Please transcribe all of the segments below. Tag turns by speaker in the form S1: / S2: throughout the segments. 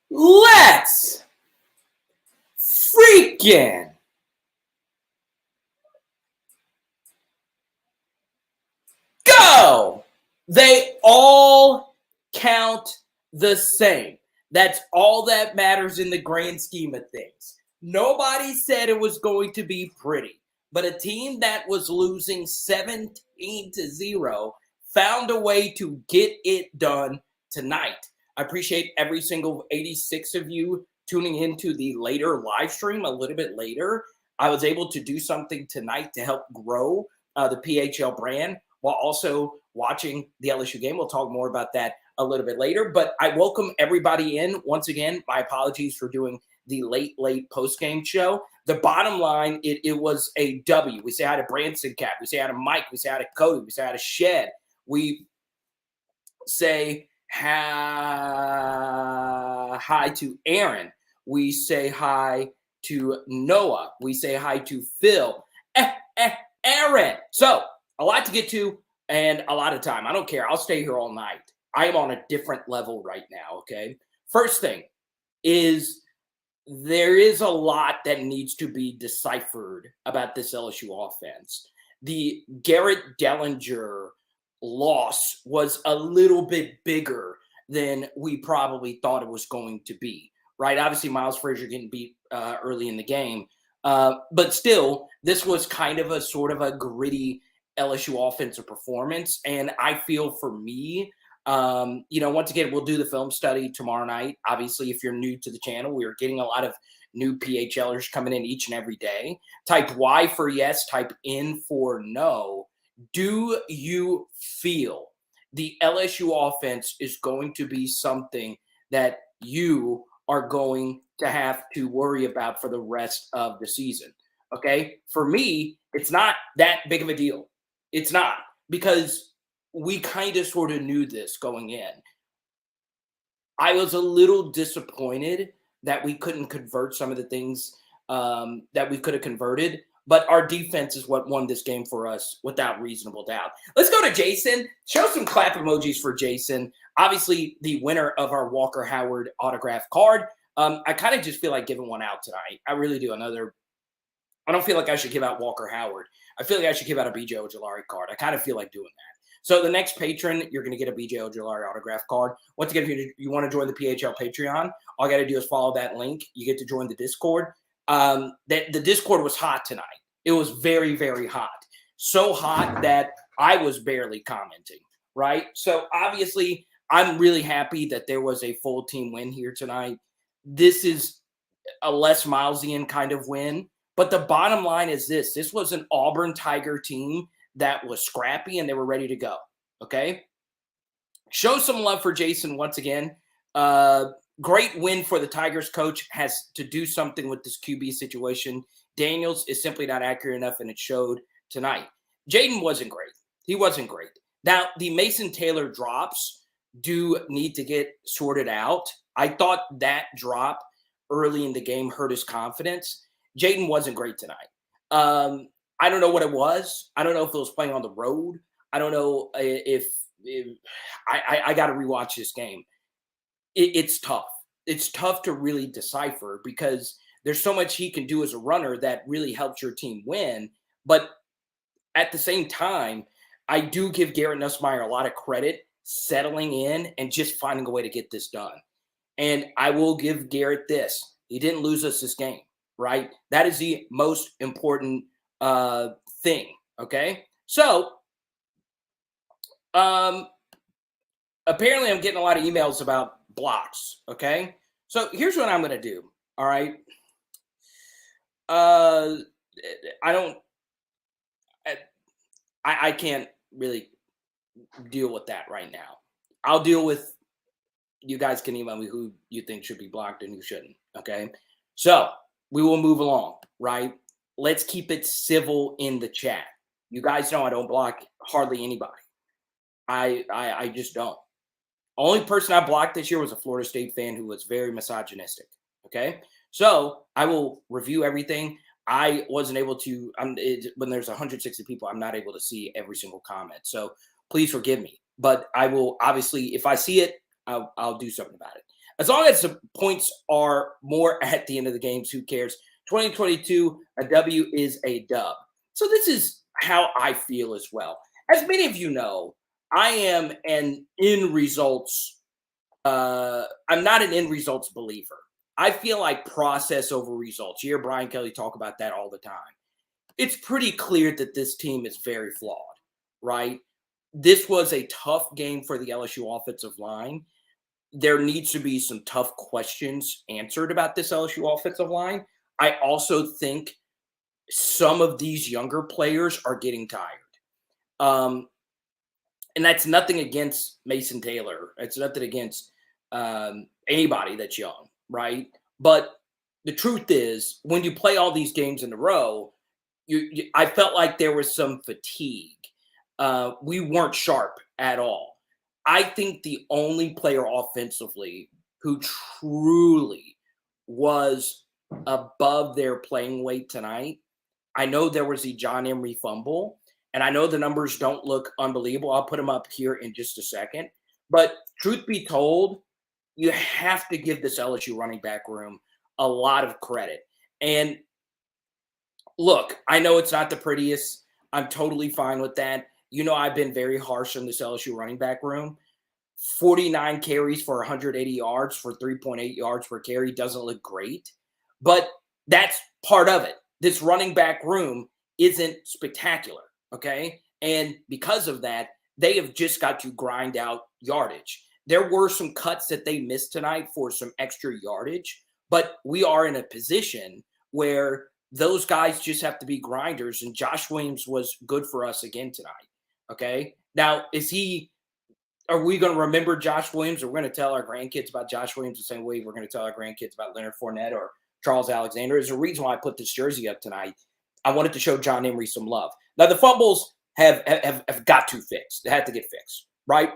S1: Let's freaking go! They all count the same. That's all that matters in the grand scheme of things. Nobody said it was going to be pretty, but a team that was losing 17-0 found a way to get it done tonight. I appreciate every single 86 of you tuning into the later live stream a little bit later. I was able to do something tonight to help grow the PHL brand while also watching the LSU game. We'll talk more about that a little bit later, but I welcome everybody in. Once again, my apologies for doing the late post-game show. The bottom line, it was a W. We say hi to Branson Cat. We say hi to Mike. We say hi to Cody. We say hi to Shed. We say hi to Aaron. We say hi to Noah. We say hi to Phil. Aaron. So, a lot to get to and a lot of time. I don't care. I'll stay here all night. I am on a different level right now, okay? First thing is there is a lot that needs to be deciphered about this LSU offense. The Garrett Dellinger loss was a little bit bigger than we probably thought it was going to be, right? Obviously, Miles Frazier getting beat early in the game. But still, this was kind of a sort of a gritty LSU offensive performance. And I feel for me, once again, we'll do the film study tomorrow night. Obviously, if you're new to the channel, we are getting a lot of new PHLers coming in each and every day. Type Y for yes, type N for no. Do you feel the LSU offense is going to be something that you are going to have to worry about for the rest of the season? Okay. For me, it's not that big of a deal. It's not, because we kind of sort of knew this going in. I was a little disappointed that we couldn't convert some of the things that we could have converted, but our defense is what won this game for us without reasonable doubt. Let's go to Jason. Show some clap emojis for Jason. Obviously, the winner of our Walker Howard autograph card. I kind of just feel like giving one out tonight. I really do. I don't feel like I should give out Walker Howard. I feel like I should give out a BJ Ojolari card. I kind of feel like doing that. So the next patron, you're going to get a BJ Ojolari autograph card. Once again, if you want to join the PHL Patreon, all you got to do is follow that link. You get to join the Discord. The Discord was hot tonight. It was very, very hot. So hot that I was barely commenting, right? So obviously, I'm really happy that there was a full team win here tonight. This is a less Milesian kind of win. But the bottom line is this. This was an Auburn Tiger team that was scrappy and they were ready to go, okay? Show some love for Jason once again. Great win for the Tigers. Coach has to do something with this QB situation. Daniels is simply not accurate enough, and it showed tonight. Jaden wasn't great. He wasn't great. Now, the Mason Taylor drops do need to get sorted out. I thought that drop early in the game hurt his confidence. Jaden wasn't great tonight. I don't know what it was. I don't know if it was playing on the road. I don't know if I got to rewatch this game. It's tough. It's tough to really decipher because there's so much he can do as a runner that really helps your team win. But at the same time, I do give Garrett Nussmeier a lot of credit settling in and just finding a way to get this done. And I will give Garrett this. He didn't lose us this game, right? That is the most important thing, okay? So, apparently I'm getting a lot of emails about blocks, okay? So here's what I'm going to do, all right? I can't really deal with that right now. I'll deal with, you guys can email me who you think should be blocked and who shouldn't, okay? So we will move along, right? Let's keep it civil in the chat. You guys know I don't block hardly anybody. I just don't. Only person I blocked this year was a Florida State fan who was very misogynistic, okay? So I will review everything. I wasn't able to, when there's 160 people, I'm not able to see every single comment. So please forgive me. But I will, obviously, if I see it, I'll do something about it. As long as the points are more at the end of the games, who cares? 2022, a W is a dub. So this is how I feel as well. As many of you know, I am an end results. I'm not an end results believer. I feel like process over results. You hear Brian Kelly talk about that all the time. It's pretty clear that this team is very flawed, right? This was a tough game for the LSU offensive line. There needs to be some tough questions answered about this LSU offensive line. I also think some of these younger players are getting tired. Um, and that's nothing against Mason Taylor. It's nothing against anybody that's young, right? But the truth is, when you play all these games in a row, I felt like there was some fatigue. We weren't sharp at all. I think the only player offensively who truly was above their playing weight tonight, I know there was the John Emery fumble, and I know the numbers don't look unbelievable. I'll put them up here in just a second. But truth be told, you have to give this LSU running back room a lot of credit. And look, I know it's not the prettiest. I'm totally fine with that. You know, I've been very harsh on this LSU running back room. 49 carries for 180 yards for 3.8 yards per carry doesn't look great, but that's part of it. This running back room isn't spectacular, okay? And because of that, they have just got to grind out yardage. There were some cuts that they missed tonight for some extra yardage, but we are in a position where those guys just have to be grinders, and Josh Williams was good for us again tonight, okay? Now, are we going to remember Josh Williams, or we're going to tell our grandkids about Josh Williams the same way we're going to tell our grandkids about Leonard Fournette or Charles Alexander? There's a reason why I put this jersey up tonight. I wanted to show John Emery some love. Now, the fumbles have got to fix. They had to get fixed, right?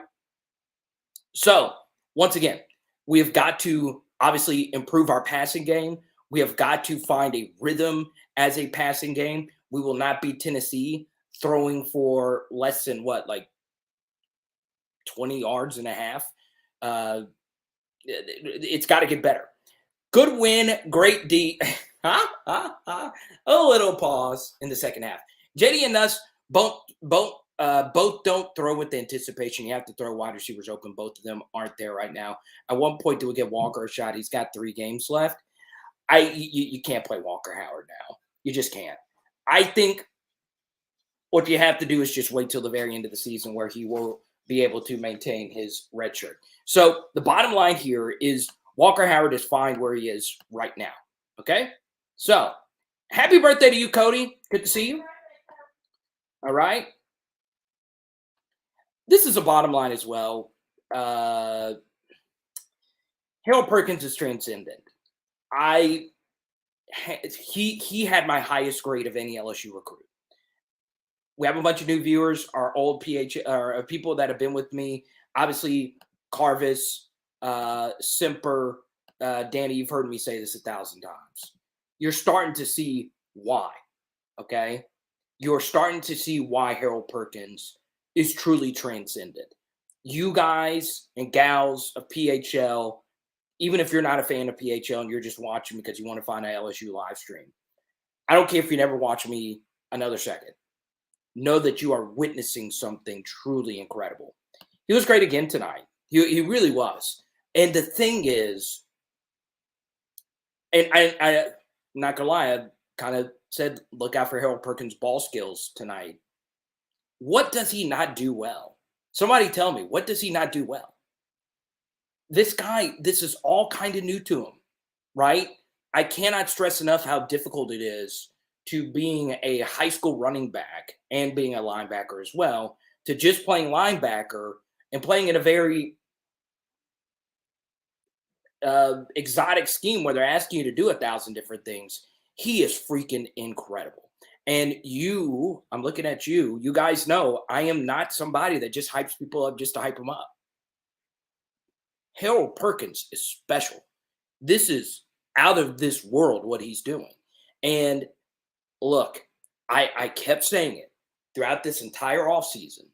S1: So, once again, we have got to obviously improve our passing game. We have got to find a rhythm as a passing game. We will not be Tennessee throwing for less than like 20 yards and a half. It's got to get better. Good win, great D. A little pause in the second half. JD and us both don't throw with the anticipation. You have to throw wide receivers open. Both of them aren't there right now. At one point, do we get Walker a shot? He's got 3 games left. You can't play Walker Howard now. You just can't. I think what you have to do is just wait till the very end of the season where he will be able to maintain his red shirt. So the bottom line here is Walker Howard is fine where he is right now. Okay? So happy birthday to you, Cody. Good to see you. All right. This is a bottom line as well. Harold Perkins is transcendent. He had my highest grade of any LSU recruit. We have a bunch of new viewers, our old people that have been with me. Obviously, Carvis, Simper, Danny, you've heard me say this 1,000 times. You're starting to see why, okay? You're starting to see why Harold Perkins is truly transcendent. You guys and gals of PHL, even if you're not a fan of PHL and you're just watching because you want to find an LSU live stream, I don't care if you never watch me another second. Know that you are witnessing something truly incredible. He was great again tonight. He really was. And the thing is, and I'm not going to lie, I kind of said, look out for Harold Perkins' ball skills tonight. What does he not do well? Somebody tell me, what does he not do well? This guy, this is all kind of new to him, right? I cannot stress enough how difficult it is to being a high school running back and being a linebacker as well, to just playing linebacker and playing in a very exotic scheme where they're asking you to do 1,000 different things. He is freaking incredible. And I'm looking at you guys know I am not somebody that just hypes people up just to hype them up. Harold Perkins is special. This is out of this world what he's doing. And look, I kept saying it throughout this entire offseason.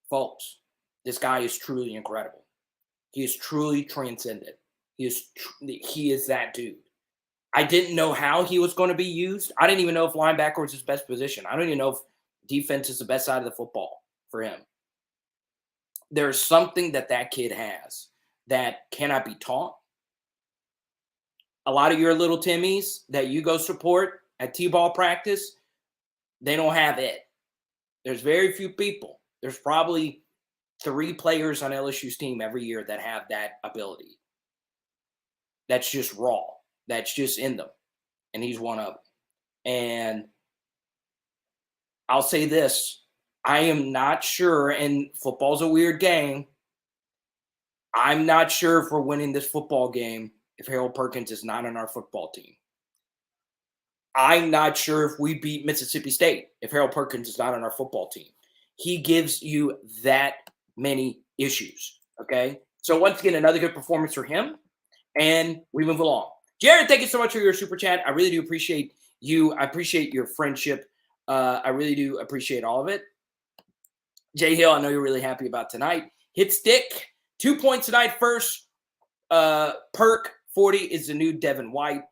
S1: Folks, this guy is truly incredible. He is truly transcendent. He is that dude. I didn't know how he was going to be used. I didn't even know if linebacker was his best position. I don't even know if defense is the best side of the football for him. There's something that kid has that cannot be taught. A lot of your little Timmies that you go support at T-ball practice, they don't have it. There's very few people. There's probably 3 players on LSU's team every year that have that ability. That's just raw. That's just in them. And he's one of them. And I'll say this. I am not sure, and football's a weird game. I'm not sure if we're winning this football game if Harold Perkins is not on our football team. I'm not sure if we beat Mississippi State if Harold Perkins is not on our football team. He gives you that many issues, okay? So once again, another good performance for him, and we move along. Jared, thank you so much for your super chat. I really do appreciate you. I appreciate your friendship. I really do appreciate all of it. Jay Hill, I know you're really happy about tonight. Hit stick, 2 points tonight. First, Perk 40 is the new Devin White.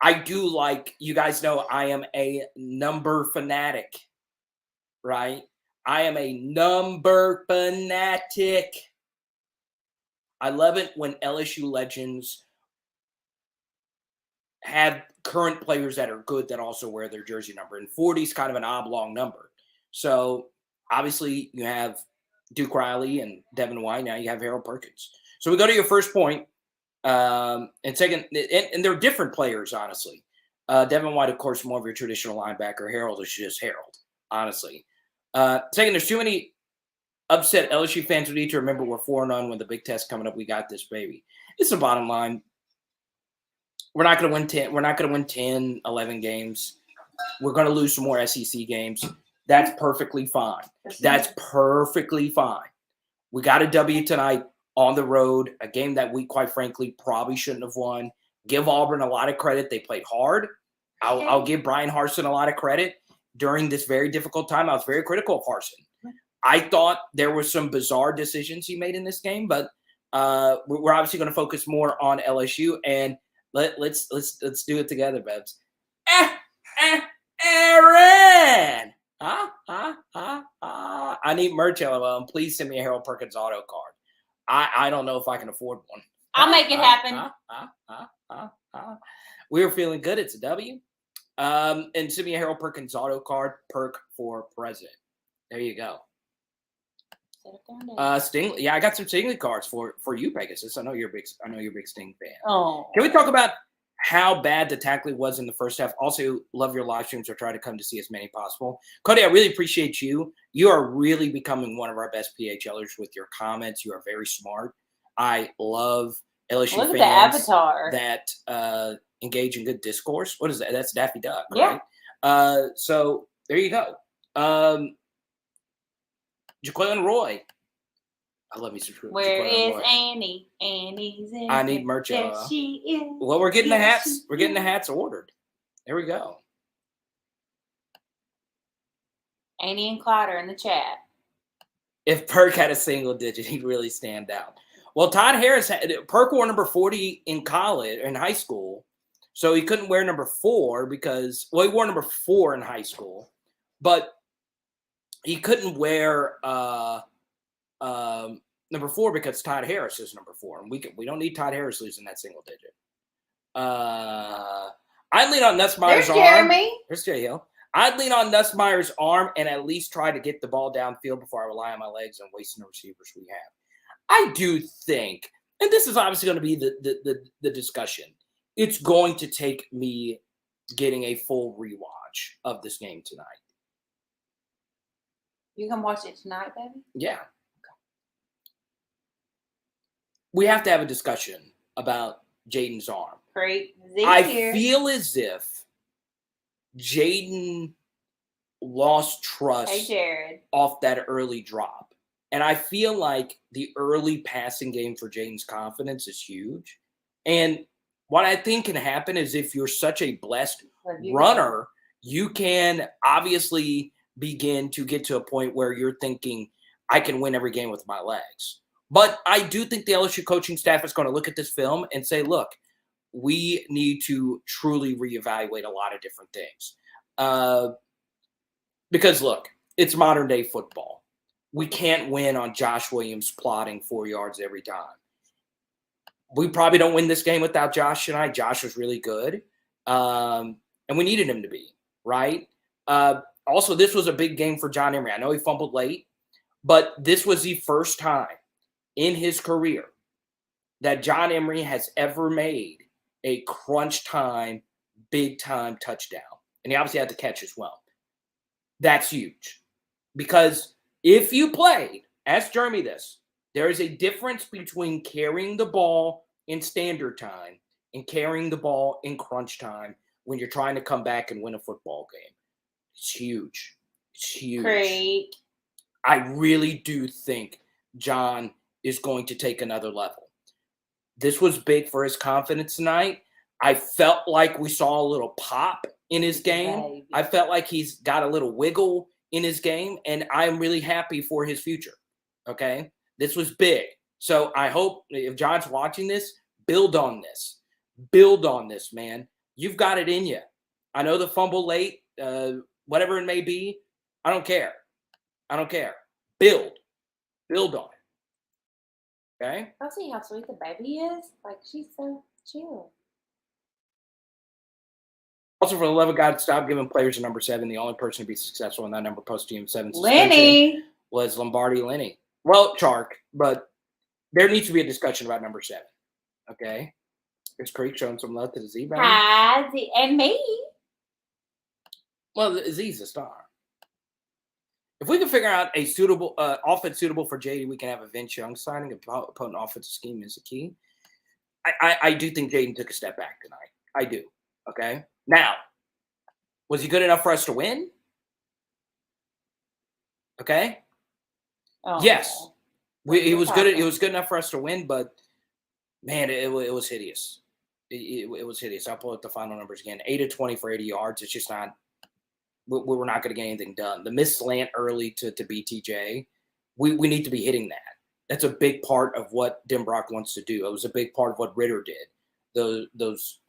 S1: I do like, you guys know I am a number fanatic, right? I am a number fanatic. I love it when LSU legends have current players that are good that also wear their jersey number. And 40 is kind of an oblong number. So obviously you have Duke Riley and Devin White. Now you have Harold Perkins. So we go to your first point. And second, and they're different players, honestly. Devin White, of course, more of your traditional linebacker. Harold is just Harold, honestly. Second, there's too many upset LSU fans who need to remember we're 4-0 when the big test coming up. We got this, baby. It's the bottom line. We're not going to win 10. We're not going to win 10, 11 games. We're going to lose some more SEC games. That's perfectly fine. That's perfectly fine. We got a W tonight on the road, a game that we, quite frankly, probably shouldn't have won. Give Auburn a lot of credit. They played hard. I'll give Brian Harsin a lot of credit. During this very difficult time, I was very critical of Harsin. I thought there were some bizarre decisions he made in this game, but we're obviously going to focus more on LSU, and let's do it together, Bebs. Aaron! I need merch, LOL. Please send me a Harold Perkins auto card. I don't know if I can afford one.
S2: I'll make it happen.
S1: We were feeling good. It's a W. And send me a Harold Perkins auto card, Perk for president. There you go. Sting. Yeah, I got some Stingley cards for you, Pegasus. I know you're a big Sting fan.
S2: Oh.
S1: Can we talk about how bad the tackling was in the first half? Also, love your live streams. Or try to come to see as many possible. Cody, I really appreciate you. You are really becoming one of our best PHLers with your comments. You are very smart. I love LSU
S2: Look
S1: fans
S2: at the avatar
S1: that engage in good discourse. What is that? That's Daffy Duck, right? Yeah. So there you go. Jaqueline Roy. I love me some truth.
S2: Where is Roy. Annie? Annie's in.
S1: I need merch.
S2: There she is.
S1: Well, we're getting the hats. We're getting the hats ordered. There we go.
S2: Annie and Clyde are in the chat.
S1: If Perk had a single digit, he'd really stand out. Well, Todd Harris Perk wore number 40 in college, in high school, so he couldn't wear number 4 because he wore number 4 in high school, but he couldn't wear number 4 because Todd Harris is number 4, and we don't need Todd Harris losing that single digit. I'd lean on Nussmeier's arm.
S2: Jeremy.
S1: There's Jay Hill. I'd lean on Nussmeier's arm and at least try to get the ball downfield before I rely on my legs and wasting the receivers we have. I do think, and this is obviously going to be the discussion, it's going to take me getting a full rewatch of this game tonight.
S2: You can watch it tonight, baby?
S1: Yeah. Okay. We have to have a discussion about Jaden's arm.
S2: Great.
S1: I feel as if Jaden lost trust off that early drop. And I feel like the early passing game for Jaden's confidence is huge. And what I think can happen is if you're such a blessed runner, you can obviously begin to get to a point where you're thinking, I can win every game with my legs. But I do think the LSU coaching staff is going to look at this film and say, look, we need to truly reevaluate a lot of different things. Because, look, it's modern day football. We can't win on Josh Williams plotting 4 yards every time. We probably don't win this game without Josh tonight. Josh was really good. And we needed him to be, right? Also, this was a big game for John Emery. I know he fumbled late, but this was the first time in his career that John Emery has ever made a crunch time, big time touchdown. And he obviously had the catch as well. That's huge. Because if you played, ask Jeremy this, there is a difference between carrying the ball in standard time and carrying the ball in crunch time when you're trying to come back and win a football game. It's huge. It's huge.
S2: Great.
S1: I really do think John is going to take another level. This was big for his confidence tonight. I felt like we saw a little pop in his game.
S2: Baby.
S1: I felt like he's got a little wiggle in his game, and I'm really happy for his future. Okay? This was big. So I hope if John's watching this, build on this. Build on this, man. You've got it in you. I know the fumble late, whatever it may be. I don't care. I don't care. Build. Build on it. Okay?
S2: I'll see how sweet the baby is. Like, she's so chill.
S1: Also, for the love of God, stop giving players a number 7. The only person to be successful in that number post-team 7 suspension
S2: Lenny.
S1: was Lombardi Lenny. Well, Chark, but there needs to be a discussion about number 7. Okay? Is Creek showing some love to the Z, baby?
S2: Hi, and me.
S1: Well, Z's a star. If we can figure out a suitable offense suitable for JD, we can have a Vince Young signing. A potent offensive scheme is the key. I do think Jaden took a step back tonight. I do. Okay? Now, was he good enough for us to win? Okay?
S2: Oh,
S1: Yes. He was good. It was good enough for us to win, but man, it was hideous. It was hideous. I'll pull up the final numbers again. 8 of 20 for 80 yards. It's just not. We're not going to get anything done. The missed slant early to BTJ, we need to be hitting that. That's a big part of what Denbrock wants to do. It was a big part of what Ritter did. Those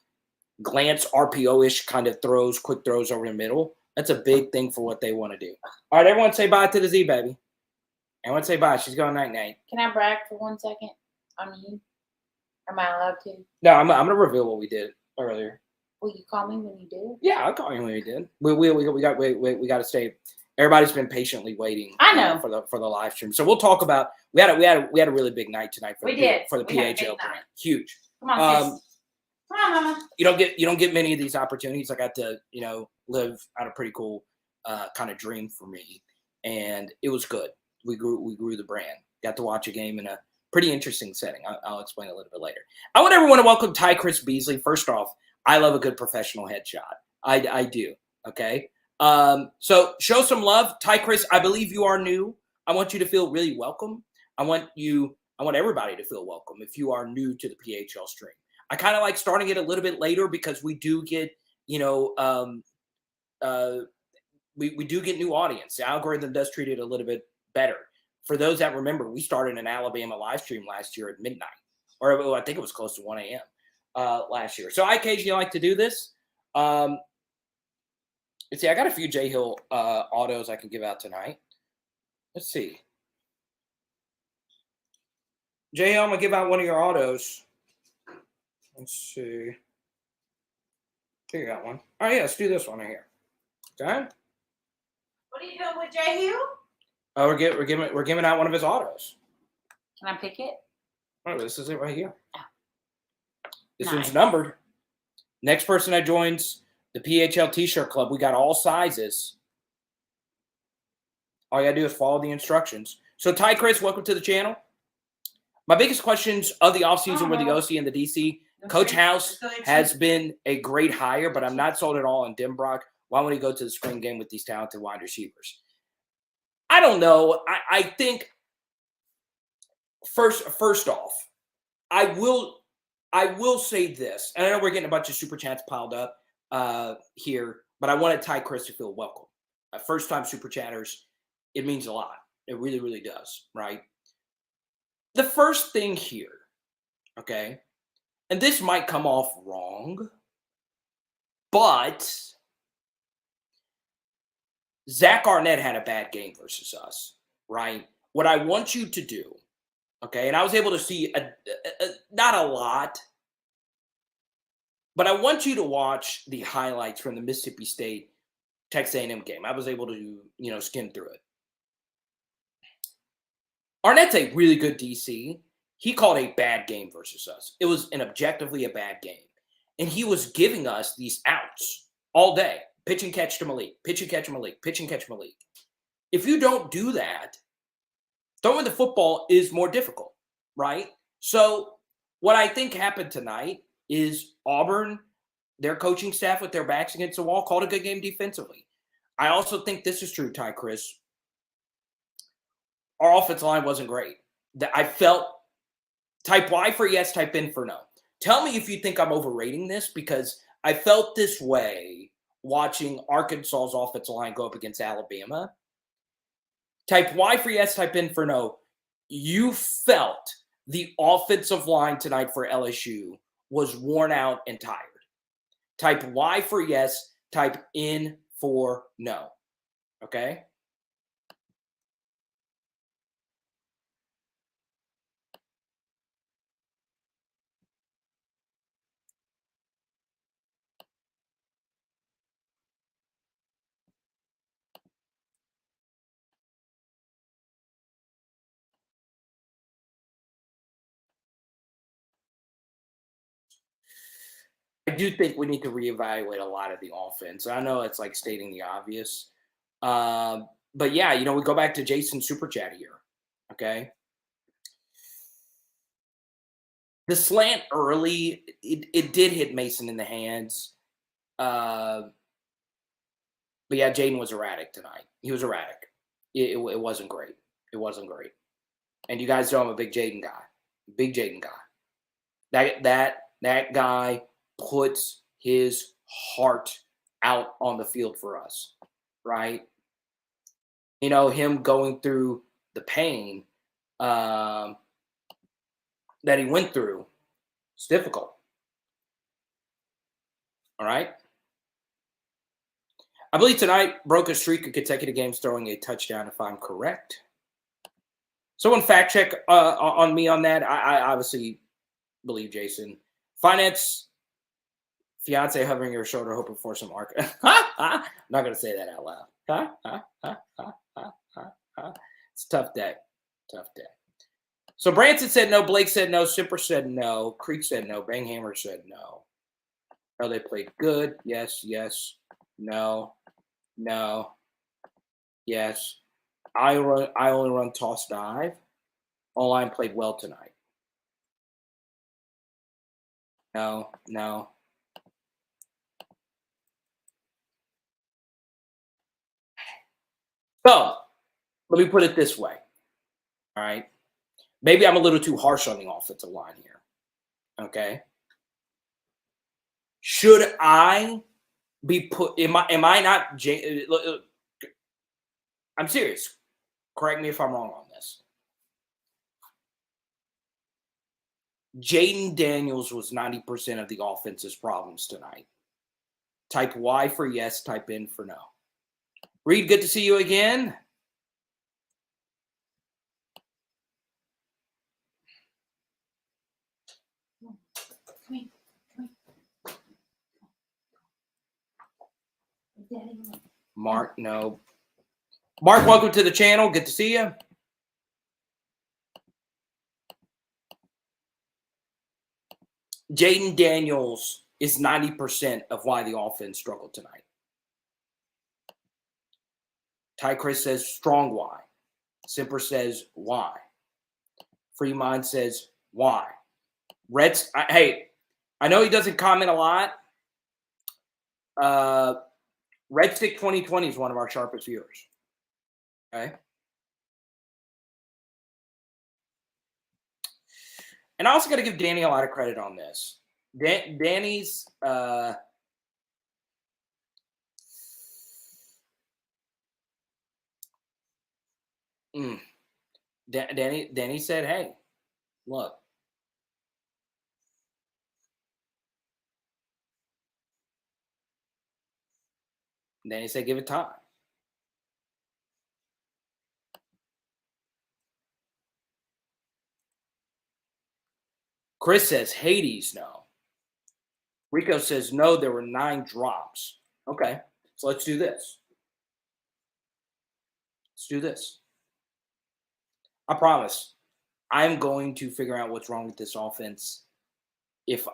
S1: glance RPO-ish kind of throws, quick throws over the middle. That's a big thing for what they want to do. All right, everyone say bye to the Z, baby. Everyone say bye. She's going night-night.
S2: Can I brag for 1 second on you? Am I allowed to?
S1: No, I'm going to reveal what we did earlier.
S2: Will you call me when you do?
S1: Yeah, I'll call you when we did. We got to stay. Everybody's been patiently waiting.
S2: I know
S1: for the live stream. So we'll talk about. We had a really big night tonight for the PHL. Huge.
S2: Come on, sis. Come on, mama.
S1: You don't get many of these opportunities. I got to live out a pretty cool kind of dream for me, and it was good. We grew the brand. Got to watch a game in a pretty interesting setting. I'll explain a little bit later. I want everyone to welcome Ty Chris Beasley. First off, I love a good professional headshot. I do. Okay. So show some love. Ty Chris, I believe you are new. I want you to feel really welcome. I want everybody to feel welcome if you are new to the PHL stream. I kind of like starting it a little bit later because we do get, we do get new audience. The algorithm does treat it a little bit better. For those that remember, we started an Alabama live stream last year at midnight, or I think it was close to 1 a.m. Last year. So I occasionally like to do this. Let's see, I got a few J Hill autos I can give out tonight. Let's see. J Hill, I'm gonna give out one of your autos. Let's see. Here you got one. Oh yeah, let's do this one right here. Okay.
S2: What are you doing with J Hill?
S1: Oh, we're giving out one of his autos.
S2: Can I pick it?
S1: Oh, this is it right here.
S2: Oh.
S1: This
S2: Nice.
S1: one's numbered. Next person that joins the PHL T-shirt club, we got all sizes. All you got to do is follow the instructions. So, Ty Chris, welcome to the channel. My biggest questions of the offseason were the OC and the DC. Coach House has been a great hire, but I'm not sold at all on Denbrock. Why would he go to the spring game with these talented wide receivers? I don't know. I think first off, I will say this, and I know we're getting a bunch of super chats piled up here, but I wanted Ty Chris to feel welcome. First-time super chatters, it means a lot. It really, really does, right? The first thing here, okay, and this might come off wrong, but Zach Arnett had a bad game versus us, right? What I want you to do, okay, and I was able to see not a lot, but I want you to watch the highlights from the Mississippi State Texas A&M game. I was able to, skim through it. Arnett's a really good DC. He called a bad game versus us. It was an objectively a bad game. And he was giving us these outs all day. Pitch and catch to Malik, pitch and catch Malik, pitch and catch Malik. If you don't do that, throwing the football is more difficult, right? So what I think happened tonight is Auburn, their coaching staff with their backs against the wall, called a good game defensively. I also think this is true, Ty Chris. Our offensive line wasn't great. I felt type Y for yes, type N for no. Tell me if you think I'm overrating this, because I felt this way watching Arkansas's offensive line go up against Alabama. Type Y for yes, type N for no. You felt the offensive line tonight for LSU was worn out and tired. Type Y for yes, type N for no. Okay? I do think we need to reevaluate a lot of the offense. I know it's like stating the obvious. But yeah, we go back to Jason's super chat here. Okay. The slant early, it did hit Mason in the hands. But yeah, Jaden was erratic tonight. He was erratic. It wasn't great. It wasn't great. And you guys know I'm a big Jaden guy. Big Jaden guy. That guy puts his heart out on the field for us, right? Him going through the pain that he went through, it's difficult. All right? I believe tonight broke a streak of consecutive games throwing a touchdown, if I'm correct. Someone fact check on me on that. I obviously believe Jason. Finance fiance hovering your shoulder, hoping for some arc. I'm not going to say that out loud. It's a tough day. Tough day. So Branson said no. Blake said no. Simper said no. Creek said no. Banghammer said no. No, they played good. Yes, yes. No, no. Yes. I only run toss dive. Online played well tonight. No, no. So let me put it this way. All right. Maybe I'm a little too harsh on the offensive line here. Okay. Should I be put? Am I not? I'm serious. Correct me if I'm wrong on this. Jaden Daniels was 90% of the offense's problems tonight. Type Y for yes, type N for no. Reed, good to see you again. Mark, no. Mark, welcome to the channel. Good to see you. Jaden Daniels is 90% of why the offense struggled tonight. Ty Chris says strong Y. Simper says why. Free Mind says why. Reds, hey, I know he doesn't comment a lot. Red Stick 2020 is one of our sharpest viewers. Okay. And I also got to give Danny a lot of credit on this. Danny's Danny said, hey, Look. And then he said, give it time. Chris says Hades, no. Rico says, no, there were 9 drops. Okay, so let's do this. Let's do this. I promise I'm going to figure out what's wrong with this offense because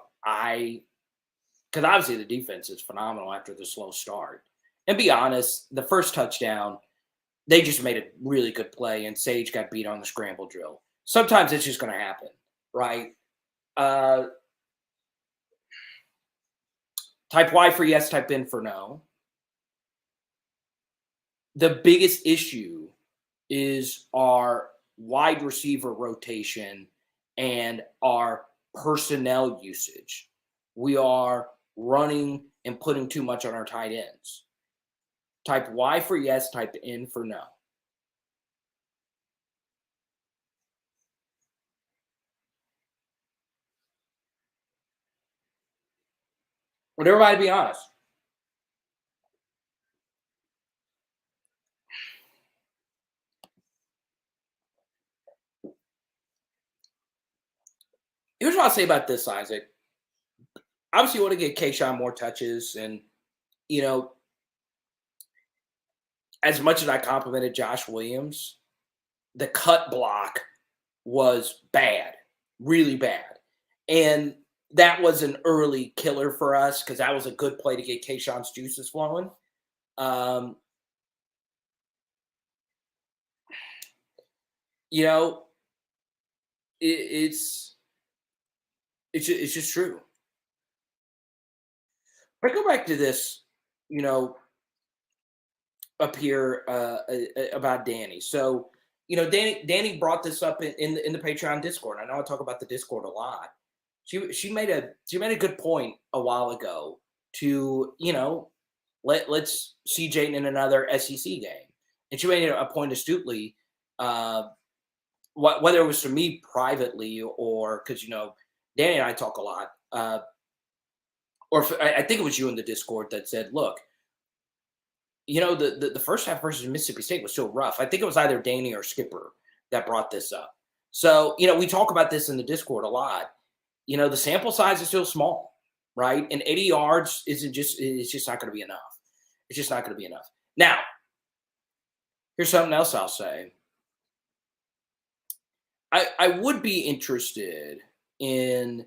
S1: obviously the defense is phenomenal after the slow start. And be honest, the first touchdown, they just made a really good play, and Sage got beat on the scramble drill. Sometimes it's just going to happen, right? Type Y for yes, type N for no. The biggest issue is our wide receiver rotation and our personnel usage. We are running and putting too much on our tight ends. Type Y for yes, type N for no. Would everybody be honest? Here's what I'll say about this, Isaac. Obviously, you want to get Kayshawn more touches. And, as much as I complimented Josh Williams, the cut block was bad, really bad. And that was an early killer for us because that was a good play to get Kayshawn's juices flowing. It's just true. But go back to this, up here about Danny. So, Danny brought this up in the Patreon Discord. I know I talk about the Discord a lot. She made a good point a while ago to let's see Jayden in another SEC game, and she made a point astutely. Whether it was to me privately or because Danny and I talk a lot, or I think it was you in the Discord that said, look, the first half versus Mississippi State was so rough. I think it was either Danny or Skipper that brought this up. So, we talk about this in the Discord a lot. The sample size is still small, right? And 80 yards it's just not going to be enough. It's just not going to be enough. Now, here's something else I'll say. I would be interested in,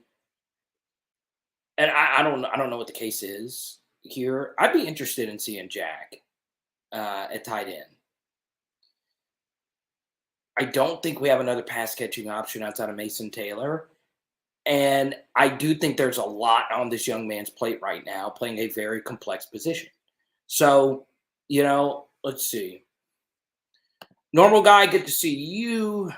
S1: and I don't know what the case is here. I'd be interested in seeing Jack at tight end. I don't think we have another pass catching option outside of Mason Taylor. And I do think there's a lot on this young man's plate right now, playing a very complex position. So, let's see. Normal guy, good to see you.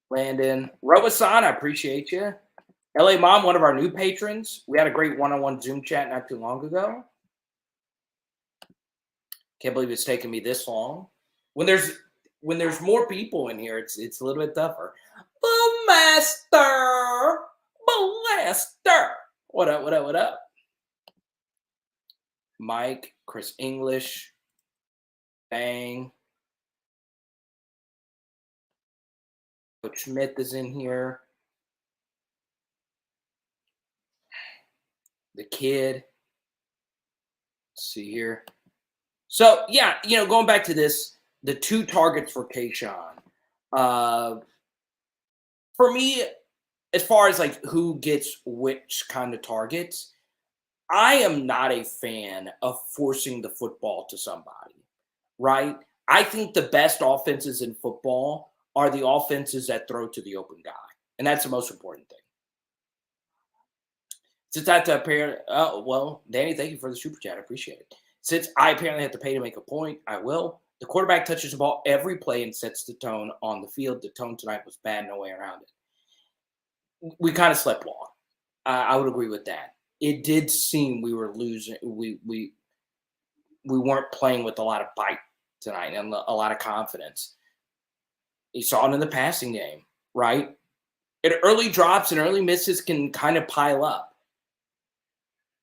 S1: Landon. Robasan, I appreciate you. LA Mom, one of our new patrons. We had a great one-on-one Zoom chat not too long ago. Can't believe it's taken me this long. When there's more people in here, it's a little bit tougher. Blaster. What up? Mike, Chris English, Bang. Coach Smith is in here. The kid. Let's see here. So, yeah, going back to this, the 2 targets for Kayshawn. For me, as far as like who gets which kind of targets, I am not a fan of forcing the football to somebody, right? I think the best offenses in football are the offenses that throw to the open guy. And that's the most important thing. Since I have to apparently, Danny, thank you for the super chat. I appreciate it. Since I apparently have to pay to make a point, I will. The quarterback touches the ball every play and sets the tone on the field. The tone tonight was bad, no way around it. We kind of slept long. I would agree with that. It did seem we were losing. We weren't playing with a lot of bite tonight and a lot of confidence. You saw it in the passing game, right? And early drops and early misses can kind of pile up.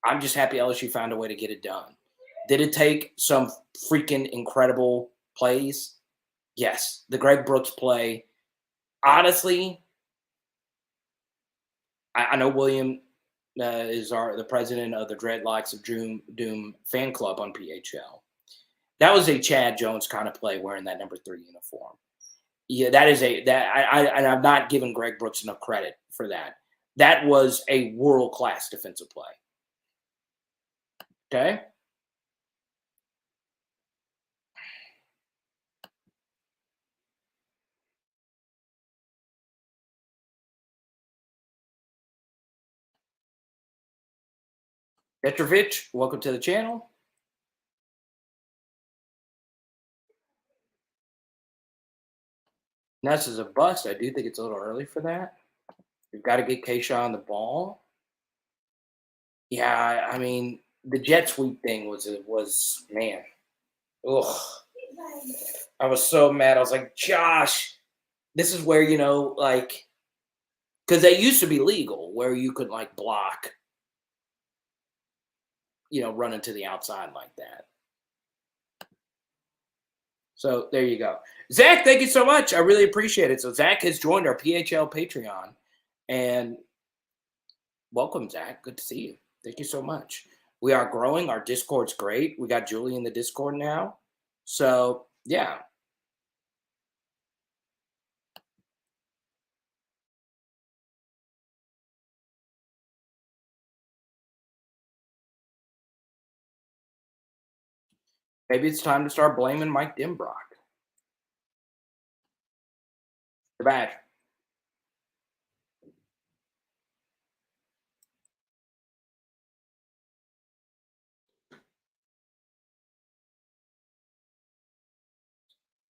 S1: I'm just happy LSU found a way to get it done. Did it take some freaking incredible plays? Yes. The Greg Brooks play. Honestly, I know William is the president of the Dreadlocks of Doom fan club on PHL. That was a Chad Jones kind of play wearing that number 3 uniform. Yeah, that is and I'm not giving Greg Brooks enough credit for that. That was a world-class defensive play. Okay? Petrovich, welcome to the channel. Ness is a bust. I do think it's a little early for that. We've got to get Keisha on the ball. Yeah, I mean, the jet sweep thing was man. Ugh. I was so mad. I was like, Josh, this is where, like, because they used to be legal where you could, like, block, running to the outside like that. So there you go. Zach, thank you so much. I really appreciate it. So Zach has joined our PHL Patreon. And welcome, Zach. Good to see you. Thank you so much. We are growing. Our Discord's great. We got Julie in the Discord now. So, yeah. Maybe it's time to start blaming Mike Denbrock. The badge.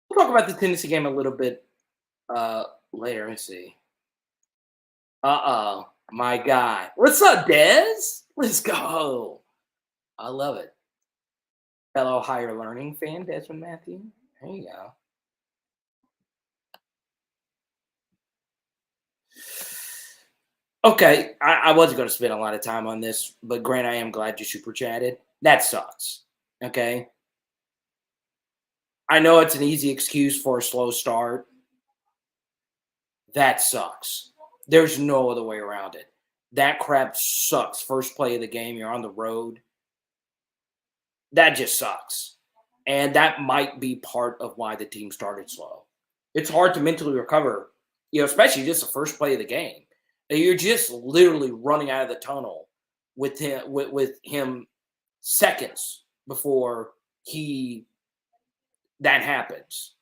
S1: We'll talk about the Tennessee game a little bit later. Let's see. Uh-oh. My guy. What's up, Dez? Let's go. I love it. Fellow higher learning fan, Desmond Matthew. There you go. Okay, I wasn't going to spend a lot of time on this, but Grant, I am glad you super chatted. That sucks. Okay. I know it's an easy excuse for a slow start. That sucks. There's no other way around it. That crap sucks. First play of the game, you're on the road. That just sucks. And that might be part of why the team started slow. It's hard to mentally recover, especially just the first play of the game. You're just literally running out of the tunnel with him seconds before that happens.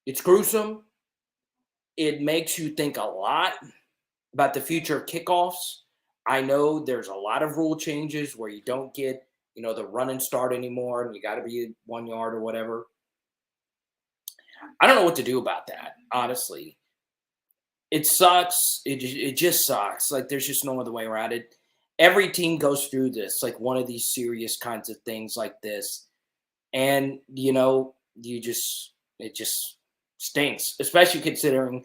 S1: It's gruesome. It makes you think a lot about the future of kickoffs. I know there's a lot of rule changes where you don't get, the run and start anymore, and you got to be 1 yard or whatever. I don't know what to do about that, honestly. It sucks. It just sucks. Like, there's just no other way around it. Every team goes through this, like one of these serious kinds of things like this. And, it just stinks, especially considering,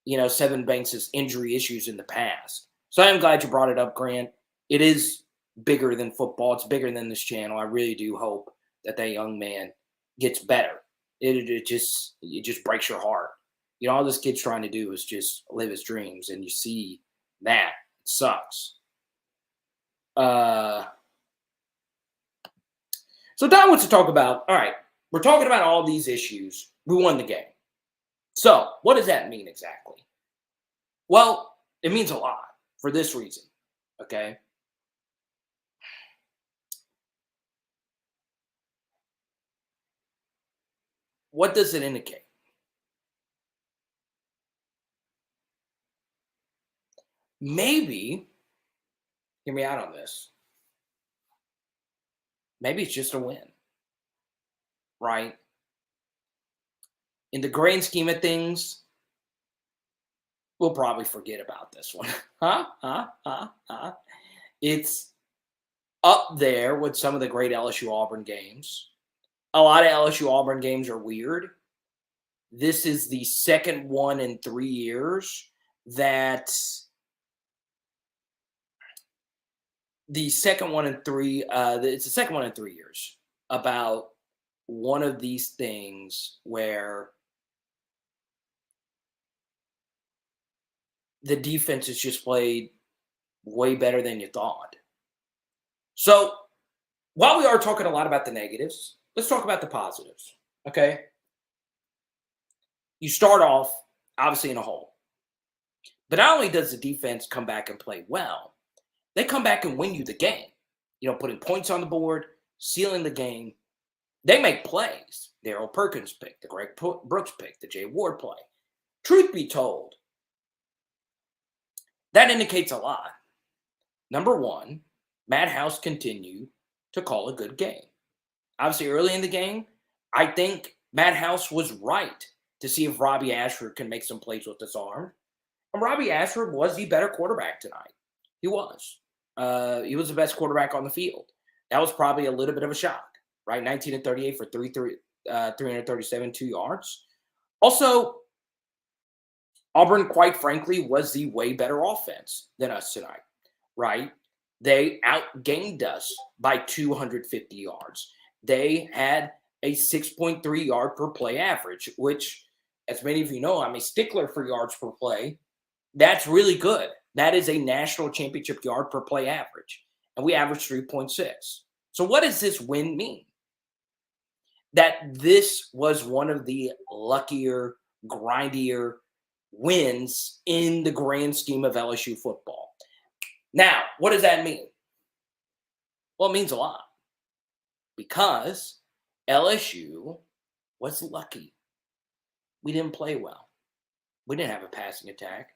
S1: Sevyn Banks' injury issues in the past. So I'm glad you brought it up, Grant. It is bigger than football. It's bigger than this channel. I really do hope that young man gets better. It just breaks your heart. All this kid's trying to do is just live his dreams, and you see that. It sucks. So Don wants to talk about, all right, we're talking about all these issues. We won the game. So what does that mean exactly? Well, it means a lot for this reason, okay? What does it indicate? Maybe, hear me out on this. Maybe it's just a win, right? In the grand scheme of things, we'll probably forget about this one. It's up there with some of the great LSU Auburn games. A lot of LSU Auburn games are weird. this is the second one in 3 years that it's the second one in 3 years about one of these things where the defense has just played way better than you thought. So while we are talking a lot about the negatives, let's talk about the positives. Okay. You start off obviously in a hole. But not only does the defense come back and play well, they come back and win you the game. Putting points on the board, sealing the game. They make plays. The Errol Perkins pick, the Greg Brooks pick, the Jay Ward play. Truth be told, that indicates a lot. Number one, Matt House continued to call a good game. Obviously, early in the game, I think Matt House was right to see if Robbie Ashford can make some plays with his arm. And Robbie Ashford was the better quarterback tonight. He was. He was the best quarterback on the field. That was probably a little bit of a shock, right? 19 and 38 for 337, 2 yards. Also, Auburn, quite frankly, was the way better offense than us tonight, right? They outgained us by 250 yards. They had a 6.3 yard per play average, which, as many of you know, I'm a stickler for yards per play. That's really good. That is a national championship yard per play average. And we averaged 3.6. So what does this win mean? That this was one of the luckier, grindier wins in the grand scheme of LSU football. Now, what does that mean? Well, it means a lot. Because LSU was lucky. We didn't play well. We didn't have a passing attack.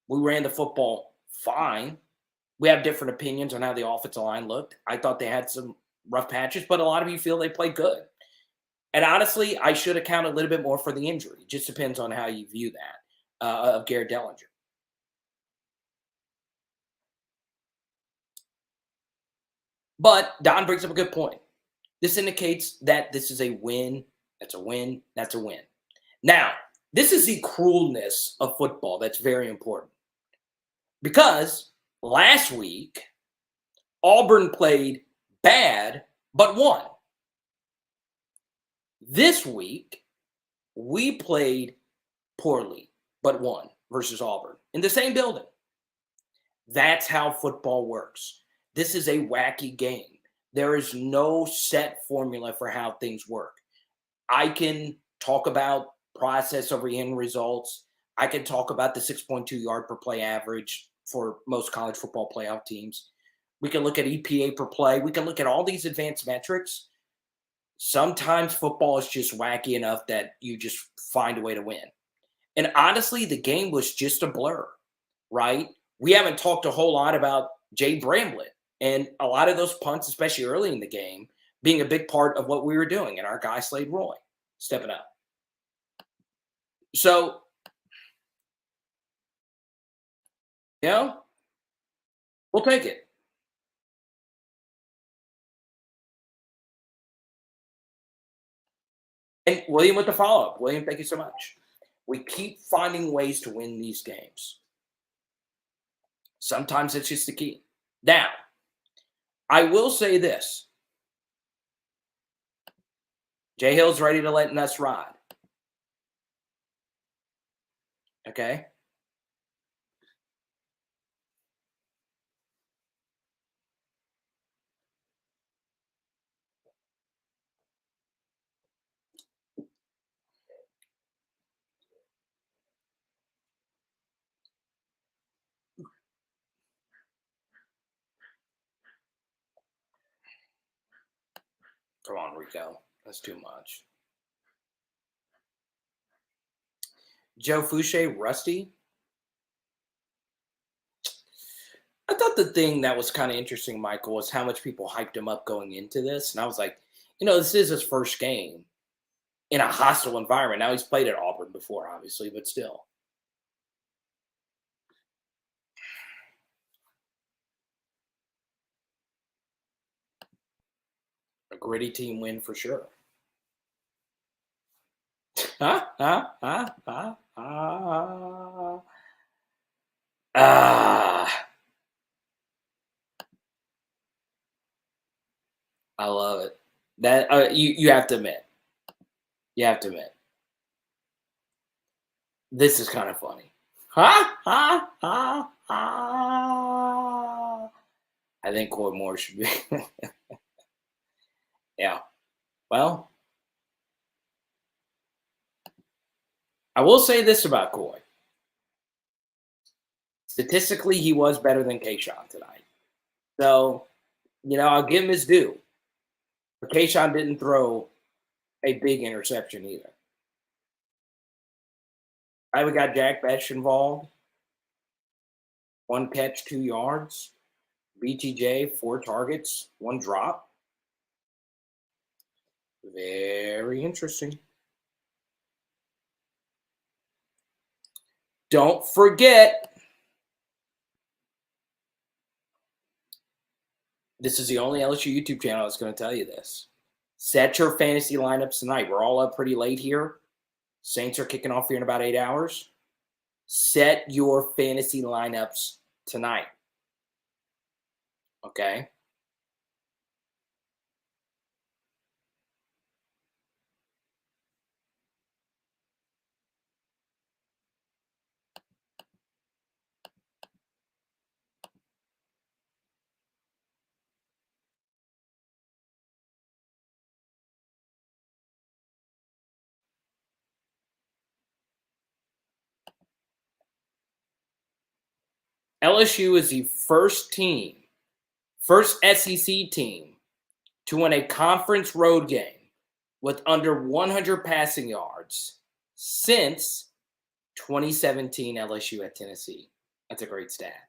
S1: We ran the football fine. We have different opinions on how the offensive line looked. I thought they had some rough patches, but a lot of you feel they played good. And honestly, I should account a little bit more for the injury. It just depends on how you view that, of Garrett Dellinger. But Don brings up a good point. This indicates that this is a win. That's a win. That's a win. Now, this is the cruelness of football that's very important. Because last week, Auburn played bad, but won. This week, we played poorly, but won versus Auburn in the same building. That's how football works. This is a wacky game. There is no set formula for how things work. I can talk about process over end results. I can talk about the 6.2 yard per play average for most college football playoff teams. We can look at EPA per play. We can look at all these advanced metrics. Sometimes football is just wacky enough that you just find a way to win. And honestly, the game was just a blur, right? We haven't talked a whole lot about Jay Bramlett and a lot of those punts, especially early in the game, being a big part of what we were doing, and our guy Slade Roy stepping up. So, we'll take it. And William with the follow-up. William, thank you so much. We keep finding ways to win these games. Sometimes it's just the key. Now, I will say this. Jay Hill's ready to let us ride. Okay? Come on, Rico. That's too much. Joe Fouché, Rusty. I thought the thing that was kind of interesting, Michael, was how much people hyped him up going into this. And I was like, this is his first game in a hostile environment. Now, he's played at Auburn before, obviously, but still. A gritty team win for sure. I love it. That you have to admit. You have to admit. This is kind of funny. I think Coy Moore should be. Yeah. Well, I will say this about Coy. Statistically, he was better than Kayshawn tonight. So, I'll give him his due. But Kayshawn didn't throw a big interception either. We got Jack Besh involved. 1 catch, 2 yards. BTJ, 4 targets, 1 drop. Very interesting. Don't forget, this is the only LSU YouTube channel that's going to tell you this. Set your fantasy lineups tonight. We're all up pretty late here. Saints are kicking off here in about 8 hours. Set your fantasy lineups tonight. Okay? LSU is the first SEC team to win a conference road game with under 100 passing yards since 2017 LSU at Tennessee. That's a great stat.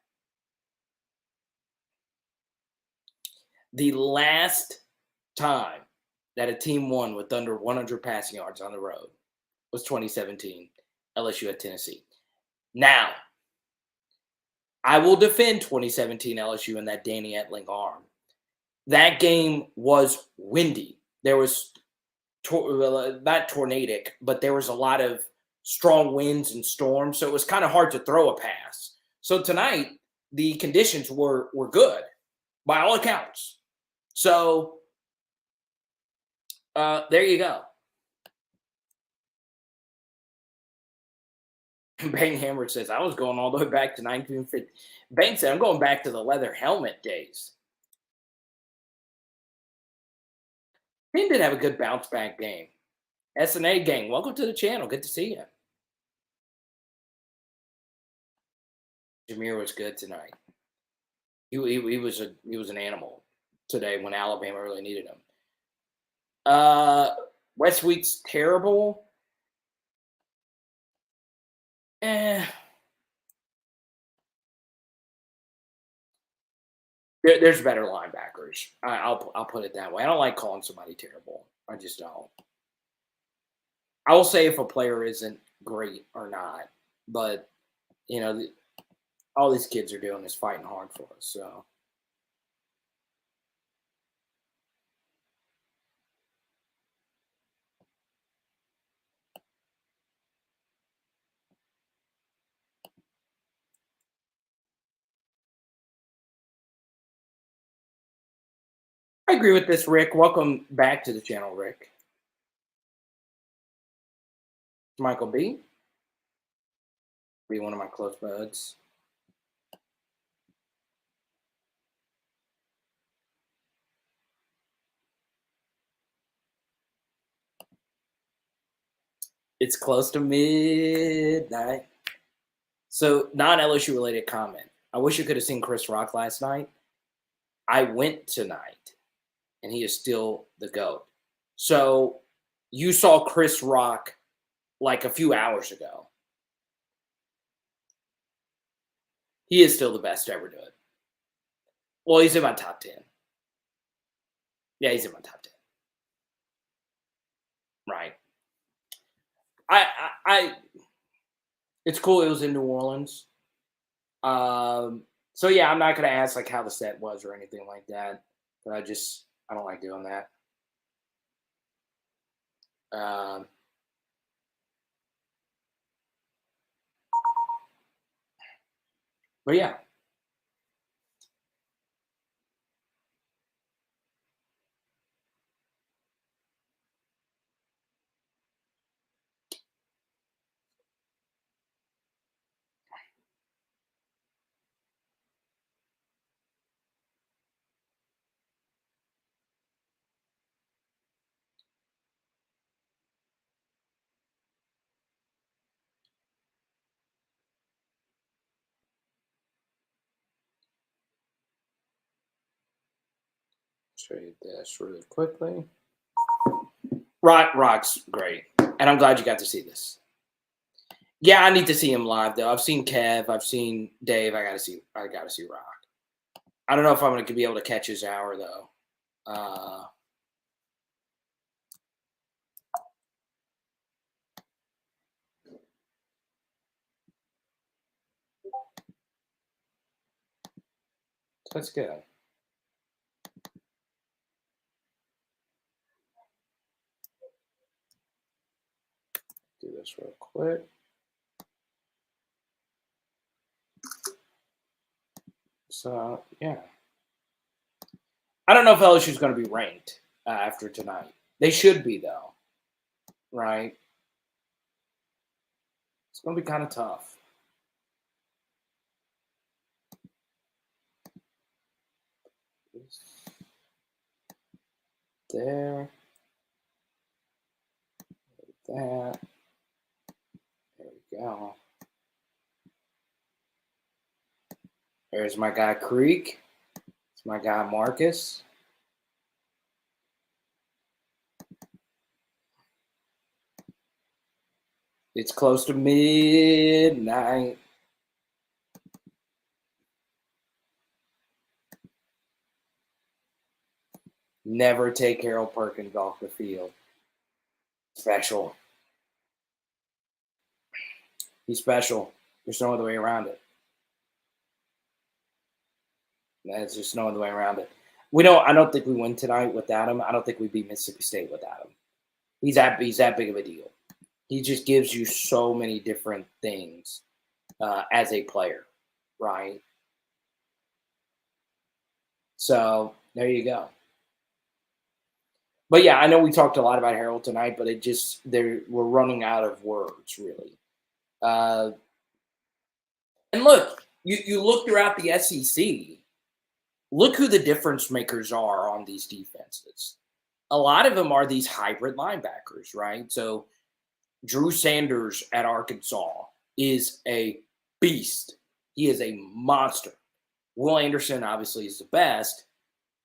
S1: The last time that a team won with under 100 passing yards on the road was 2017 LSU at Tennessee. Now, I will defend 2017 LSU in that Danny Etling arm. That game was windy. There was not tornadic, but there was a lot of strong winds and storms, so it was kind of hard to throw a pass. So tonight, the conditions were good by all accounts. So there you go. Bang Hammer says, I was going all the way back to 1950. Bang said, I'm going back to the leather helmet days. Team did have a good bounce back game. SNA gang, welcome to the channel. Good to see you. Jameer was good tonight. He was an animal today when Alabama really needed him. West Week's terrible. There's better linebackers. I'll put it that way. I don't like calling somebody terrible. I just don't. I will say if a player isn't great or not, but all these kids are doing is fighting hard for us. So I agree with this, Rick. Welcome back to the channel, Rick. Michael B. Be one of my close buds. It's close to midnight. So, non-LSU related comment. I wish you could have seen Chris Rock last night. I went tonight, and he is still the GOAT. So, you saw Chris Rock like a few hours ago. He is still the best to ever do it. Well, he's in my top 10. Yeah, he's in my top 10. Right. It's cool it was in New Orleans. So yeah, I'm not gonna ask like how the set was or anything like that. But I don't like doing that. But yeah. Show you this really quickly. Rock's great, and I'm glad you got to see this. Yeah, I need to see him live though. I've seen Kev, I've seen Dave. I gotta see Rock. I don't know if I'm gonna be able to catch his hour though. That's good. Do this real quick. So yeah, I don't know if LSU is going to be ranked after tonight. They should be though, right? It's going to be kind of tough. There. That. There we go. There's my guy Creek. It's my guy Marcus. It's close to midnight. Never take Harold Perkins off the field. Special. He's special. There's no other way around it. There's just no other way around it. I don't think we win tonight without him. I don't think we beat Mississippi State without him. He's that big of a deal. He just gives you so many different things as a player, right? So there you go. But yeah, I know we talked a lot about Harold tonight, but we're running out of words, really. And look, you look throughout the SEC, look who the difference makers are on these defenses. A lot of them are these hybrid linebackers, right? So Drew Sanders at Arkansas is a beast. He is a monster. Will Anderson obviously is the best,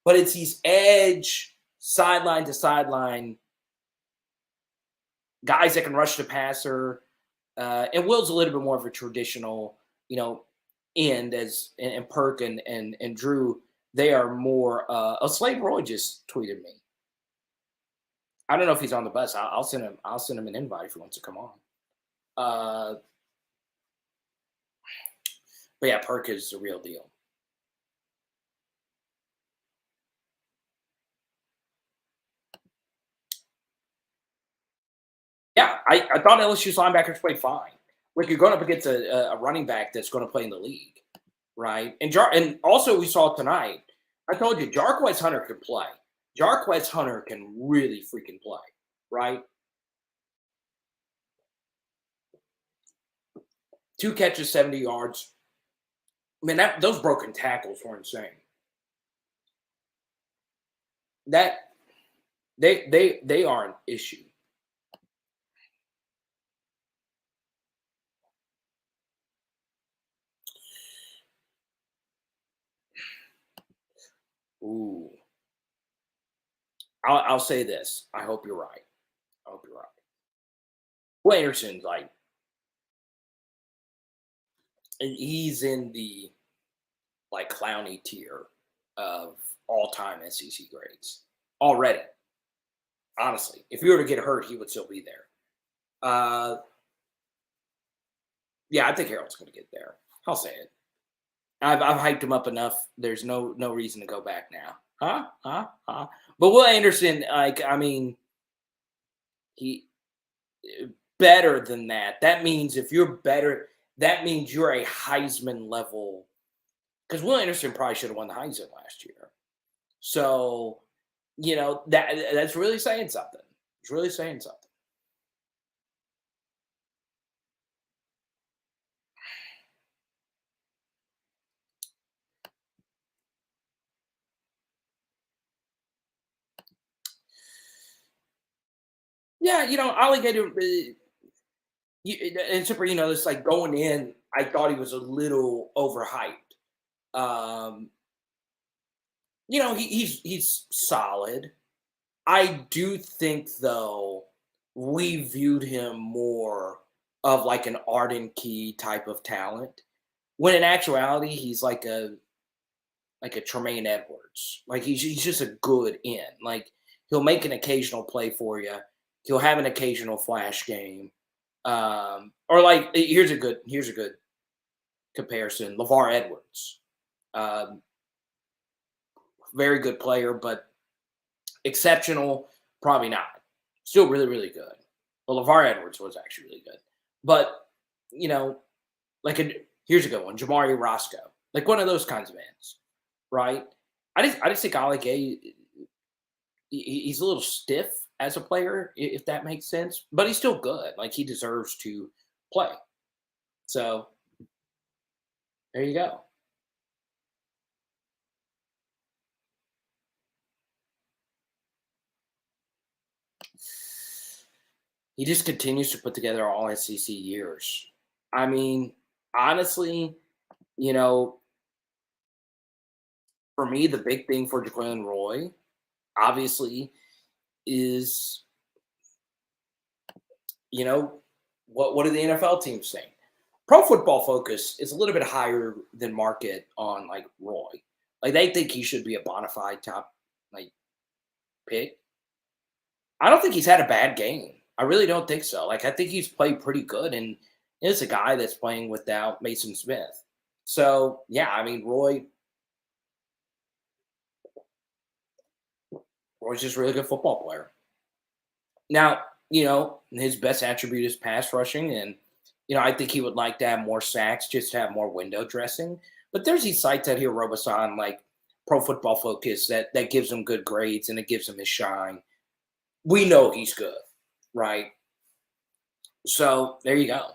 S1: but it's these edge, sideline to sideline guys that can rush the passer. And Will's a little bit more of a traditional, end and Perk and Drew. They are more. Slade Roy just tweeted me. I don't know if he's on the bus. I'll send him. I'll send him an invite if he wants to come on. But yeah, Perk is the real deal. Yeah, I thought LSU's linebackers played fine. Like you're going up against a running back that's going to play in the league, right? And also we saw tonight. I told you, Jarquez Hunter can play. Jarquez Hunter can really freaking play, right? 2 catches, 70 yards. Man, those broken tackles were insane. That they are an issue. Ooh. I'll say this. I hope you're right. I hope you're right. Will Anderson's like, he's in the like Clowney tier of all-time SEC grades already. Honestly, if he were to get hurt, he would still be there. Yeah, I think Harold's going to get there. I'll say it. I've hyped him up enough. There's no reason to go back now. But Will Anderson, he better than that. That means if you're better, that means you're a Heisman level. Because Will Anderson probably should have won the Heisman last year. So, that's really saying something. It's really saying something. Yeah, Alligator. And super, it's like going in. I thought he was a little overhyped. Um, he's solid. I do think though we viewed him more of like an Arden Key type of talent, when in actuality he's like a Tremaine Edwards. Like he's just a good end. Like he'll make an occasional play for you. He'll have an occasional flash game. Or like here's a good comparison. LeVar Edwards, um, very good player, but exceptional, probably not. Still really really good. Well, LeVar Edwards was actually really good, but you know, here's a good one. Jamari Roscoe, like one of those kinds of ends, right? I just think Alec he's a little stiff as a player, if that makes sense, but he's still good. Like he deserves to play. So there you go. He just continues to put together all SEC years. I mean, honestly, you know, for me, the big thing for Jaquelin Roy, obviously, is you know what do the NFL teams think? Pro Football Focus is a little bit higher than market on like Roy. Like they think he should be a bona fide top like pick. I don't think he's had a bad game. I really don't think so. Like I think he's played pretty good, and is a guy that's playing without Mason Smith. So yeah, I mean Roy's just a really good football player. Now, his best attribute is pass rushing, and I think he would like to have more sacks just to have more window dressing. But there's these sites out here, Robosan, like Pro Football Focus, that gives him good grades and it gives him his shine. We know he's good, right? So there you go.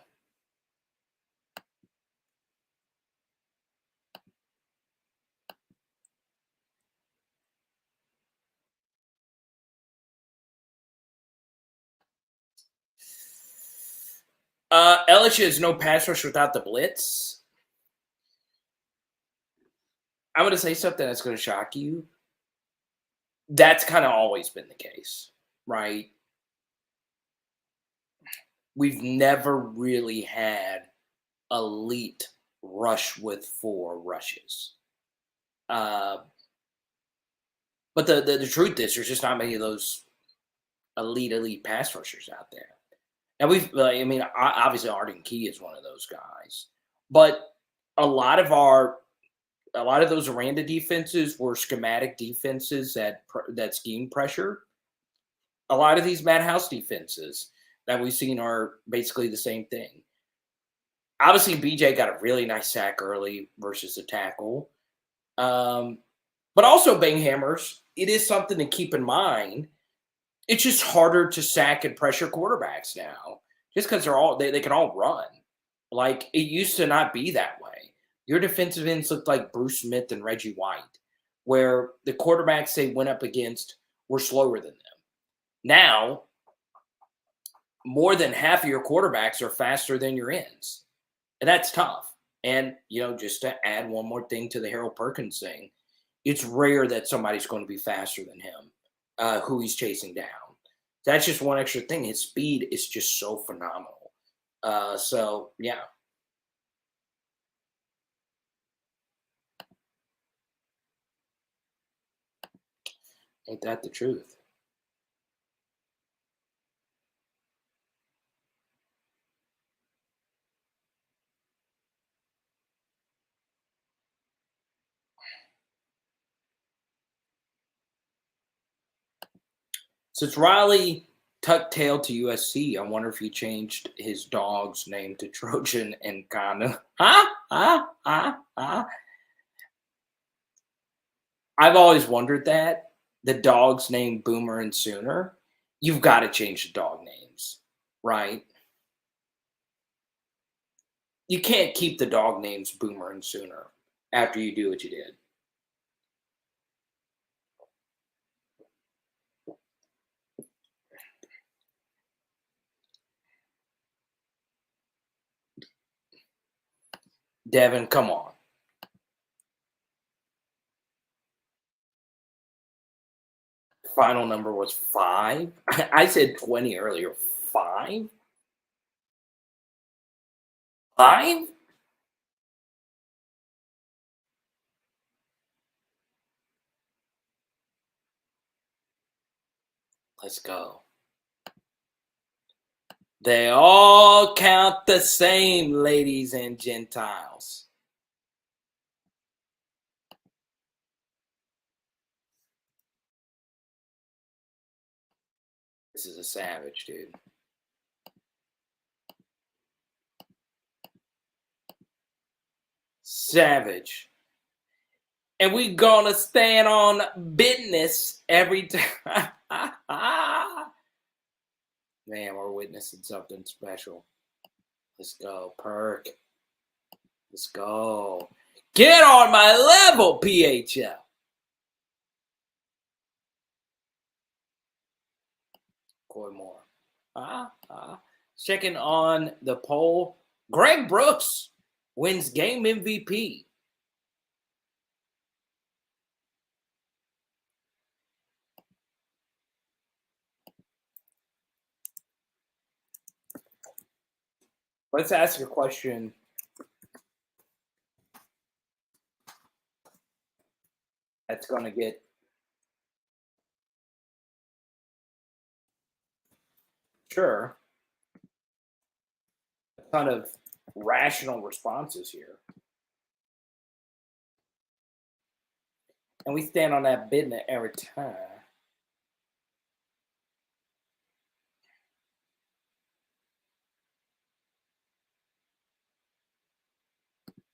S1: LSU is no pass rush without the blitz. I'm going to say something that's going to shock you. That's kind of always been the case, right? We've never really had elite rush with 4 rushes. Uh, but the truth is, there's just not many of those elite pass rushers out there. And obviously Arden Key is one of those guys, but a lot of those Aranda defenses were schematic defenses that scheme pressure. A lot of these Madhouse defenses that we've seen are basically the same thing. Obviously, BJ got a really nice sack early versus the tackle. But also Banghammers, it is something to keep in mind. It's just harder to sack and pressure quarterbacks now, just because they can all run. Like it used to not be that way. Your defensive ends looked like Bruce Smith and Reggie White, where the quarterbacks they went up against were slower than them. Now, more than half of your quarterbacks are faster than your ends. And that's tough. And, just to add one more thing to the Harold Perkins thing, it's rare that somebody's going to be faster than him, who he's chasing down. That's just one extra thing. His speed is just so phenomenal. So, yeah. Ain't that the truth? Since Riley Tuck tail to USC. I wonder if he changed his dog's name to Trojan and Ghana. I've always wondered that. The dog's name Boomer and Sooner. You've got to change the dog names, right? You can't keep the dog names Boomer and Sooner after you do what you did. Devin, come on. Final number was 5. I said 20 earlier. 5? 5? Let's go. They all count the same, ladies and Gentiles. This is a savage, dude. Savage. And we gonna stand on business every time. Man, we're witnessing something special. Let's go, Perk. Let's go. Get on my level, PHL. Corey Moore. Checking on the poll. Greg Brooks wins game MVP. Let's ask a question. That's going to get a ton of rational responses here. And we stand on that business every time.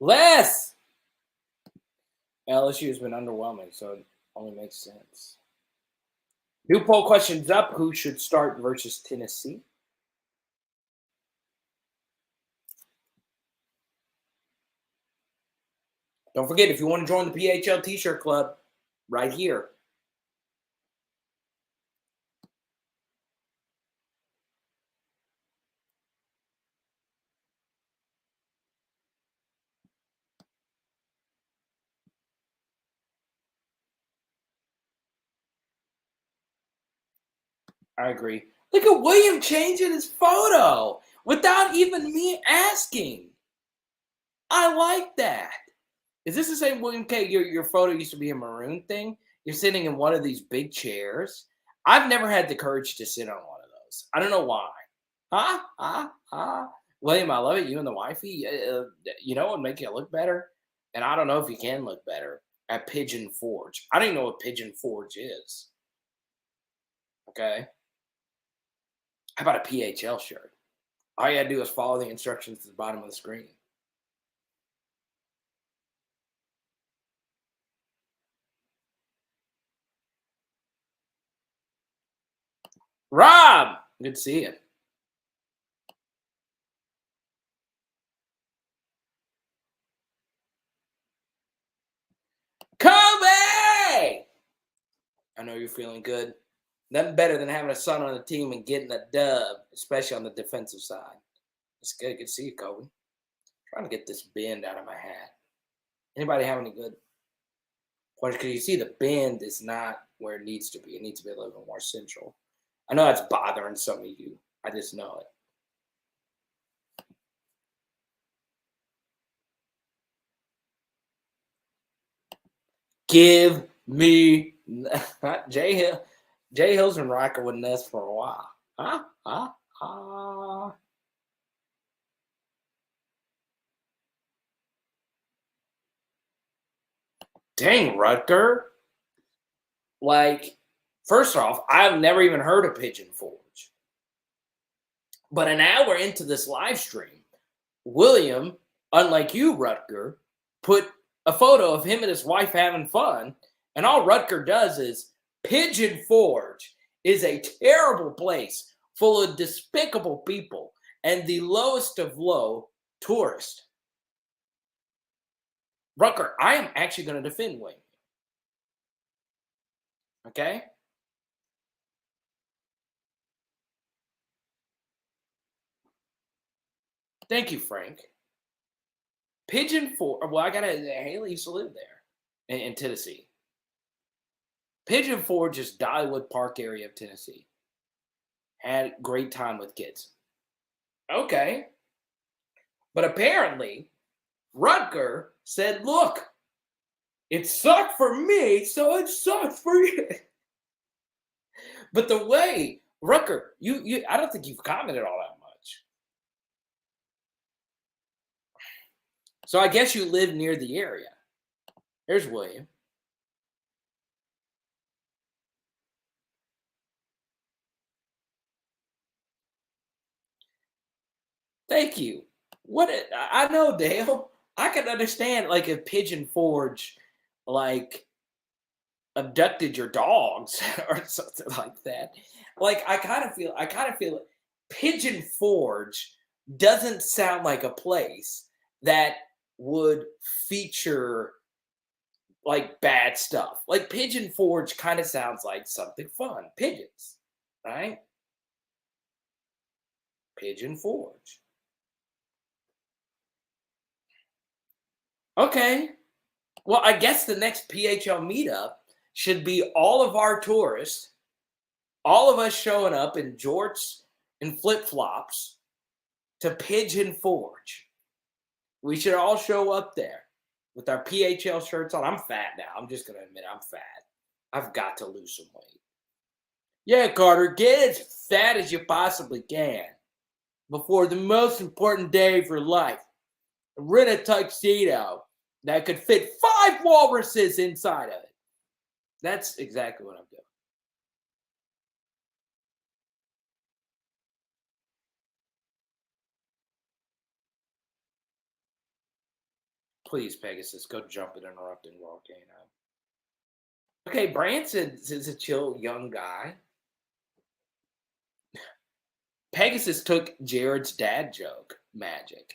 S1: Less! LSU has been underwhelming, so it only makes sense. New poll questions up. Who should start versus Tennessee? Don't forget, if you want to join the PHL T-shirt club, right here. I agree. Look at William changing his photo without even me asking. I like that. Is this the same William K? Your photo used to be a maroon thing. You're sitting in one of these big chairs. I've never had the courage to sit on one of those. I don't know why. William, I love it. You and the wifey. You know what would make you look better? And I don't know if you can look better at Pigeon Forge. I don't even know what Pigeon Forge is. Okay. How about a PHL shirt? All you gotta do is follow the instructions to the bottom of the screen. Rob, good to see you. Kobe! I know you're feeling good. Nothing better than having a son on the team and getting a dub, especially on the defensive side. It's good. Good to see you, Kobe. Trying to get this bend out of my hat. Anybody have any good questions? Because you see the bend is not where it needs to be. It needs to be a little bit more central. I know that's bothering some of you. I just know it. Give me Jay Hill. Jay Hill's been rocking with Ness for a while. Dang, Rutger. Like, first off, I've never even heard of Pigeon Forge. But an hour into this live stream, William, unlike you, Rutger, put a photo of him and his wife having fun. And all Rutger does is Pigeon Forge is a terrible place full of despicable people and the lowest of low tourists. Rutger, I am actually going to defend William. Okay? Thank you, Frank. Pigeon Forge. Well, Haley used to live there in Tennessee. Pigeon Forge is Dollywood Park area of Tennessee. Had great time with kids. Okay. But apparently, Rutger said, look, it sucked for me, so it sucked for you. But the way, Rutger, you I don't think you've commented all that much. So I guess you live near the area. There's William. Thank you. I know, Dale. I can understand, like, if Pigeon Forge, like, abducted your dogs or something like that. Like, I kind of feel Pigeon Forge doesn't sound like a place that would feature like bad stuff. Like, Pigeon Forge kind of sounds like something fun. Pigeons, right? Pigeon Forge. Okay. Well, I guess the next PHL meetup should be all of our tourists, all of us showing up in jorts and flip-flops to Pigeon Forge. We should all show up there with our PHL shirts on. I'm fat now. I'm just going to admit I'm fat. I've got to lose some weight. Yeah, Carter, get as fat as you possibly can before the most important day of your life. Rent a tuxedo that could fit 5 walruses inside of it. That's exactly what I'm doing. Please, Pegasus, go jump an interrupting volcano. Okay, Branson is a chill young guy. Pegasus took Jared's dad joke magic.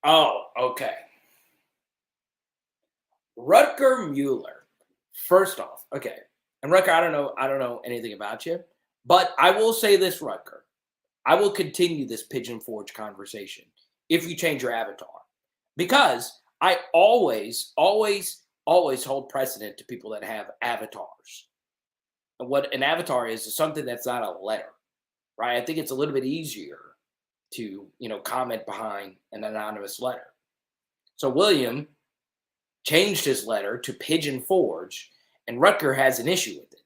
S1: Oh, okay. Rutger Mueller. First off, okay. And Rutger, I don't know anything about you, but I will say this, Rutger. I will continue this Pigeon Forge conversation if you change your avatar. Because I always hold precedent to people that have avatars. And what an avatar is something that's not a letter, right? I think it's a little bit easier to, comment behind an anonymous letter. So William changed his letter to Pigeon Forge, and Rutger has an issue with it.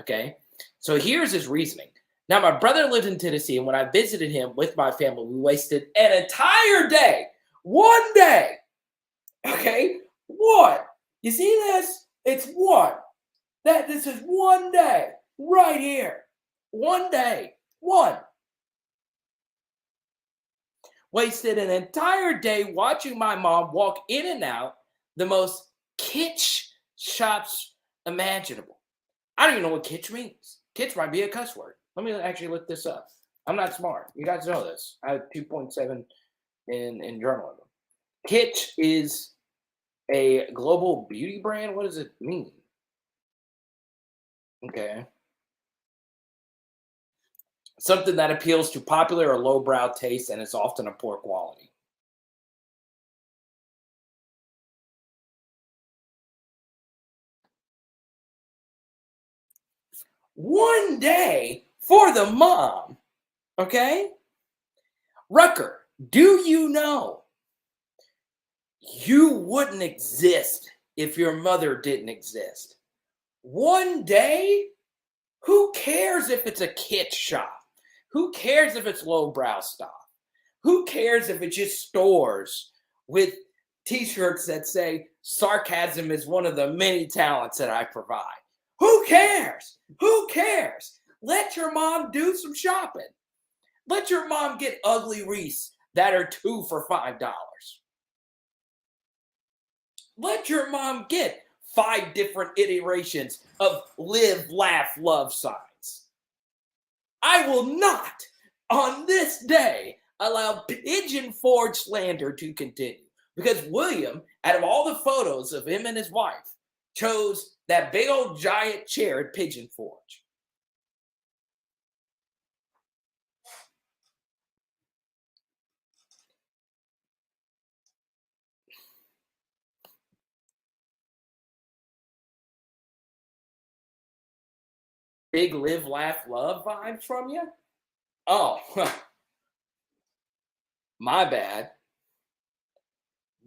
S1: Okay? So here's his reasoning. Now, my brother lived in Tennessee, and when I visited him with my family, we wasted an entire day. One day. Okay? One. You see this? It's one. This is one day. Right here. One day. One. Wasted an entire day watching my mom walk in and out the most kitsch shops imaginable. I don't even know what kitsch means. Kitsch might be a cuss word. Let me actually look this up. I'm not smart. You guys know this. I have 2.7 in journalism. Kitsch is a global beauty brand. What does it mean? Okay. Something that appeals to popular or lowbrow taste and is often of poor quality. One day for the mom. Okay? Rutger, do you know you wouldn't exist if your mother didn't exist? One day? Who cares if it's a kitsch shop? Who cares if it's lowbrow stuff? Who cares if it's just stores with t-shirts that say sarcasm is one of the many talents that I provide. Who cares? Who cares? Let your mom do some shopping. Let your mom get ugly wreaths that are 2 for $5. Let your mom get 5 different iterations of live, laugh, love signs. I will not, on this day, allow pigeon forge slander to continue. Because William, out of all the photos of him and his wife, chose that big old giant chair at Pigeon Forge. Big live, laugh, love vibes from you? Oh, my bad.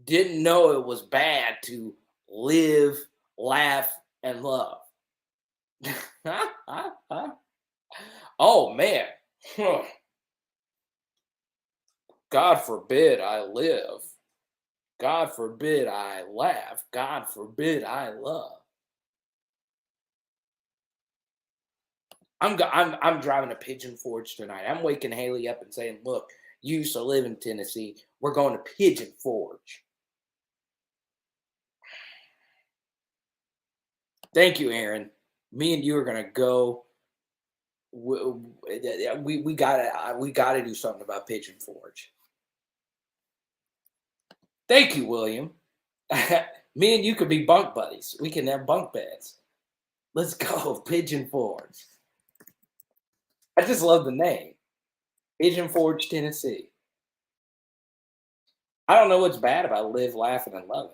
S1: Didn't know it was bad to live, laugh, and love. Oh, man. God forbid I live. God forbid I laugh. God forbid I love. I'm driving a Pigeon Forge tonight. I'm waking Haley up and saying, "Look, you used to live in Tennessee. We're going to Pigeon Forge." Thank you, Aaron. Me and you are gonna go. We gotta do something about Pigeon Forge. Thank you, William. Me and you could be bunk buddies. We can have bunk beds. Let's go, Pigeon Forge. I just love the name, Pigeon Forge, Tennessee. I don't know what's bad about live, laughing, and loving.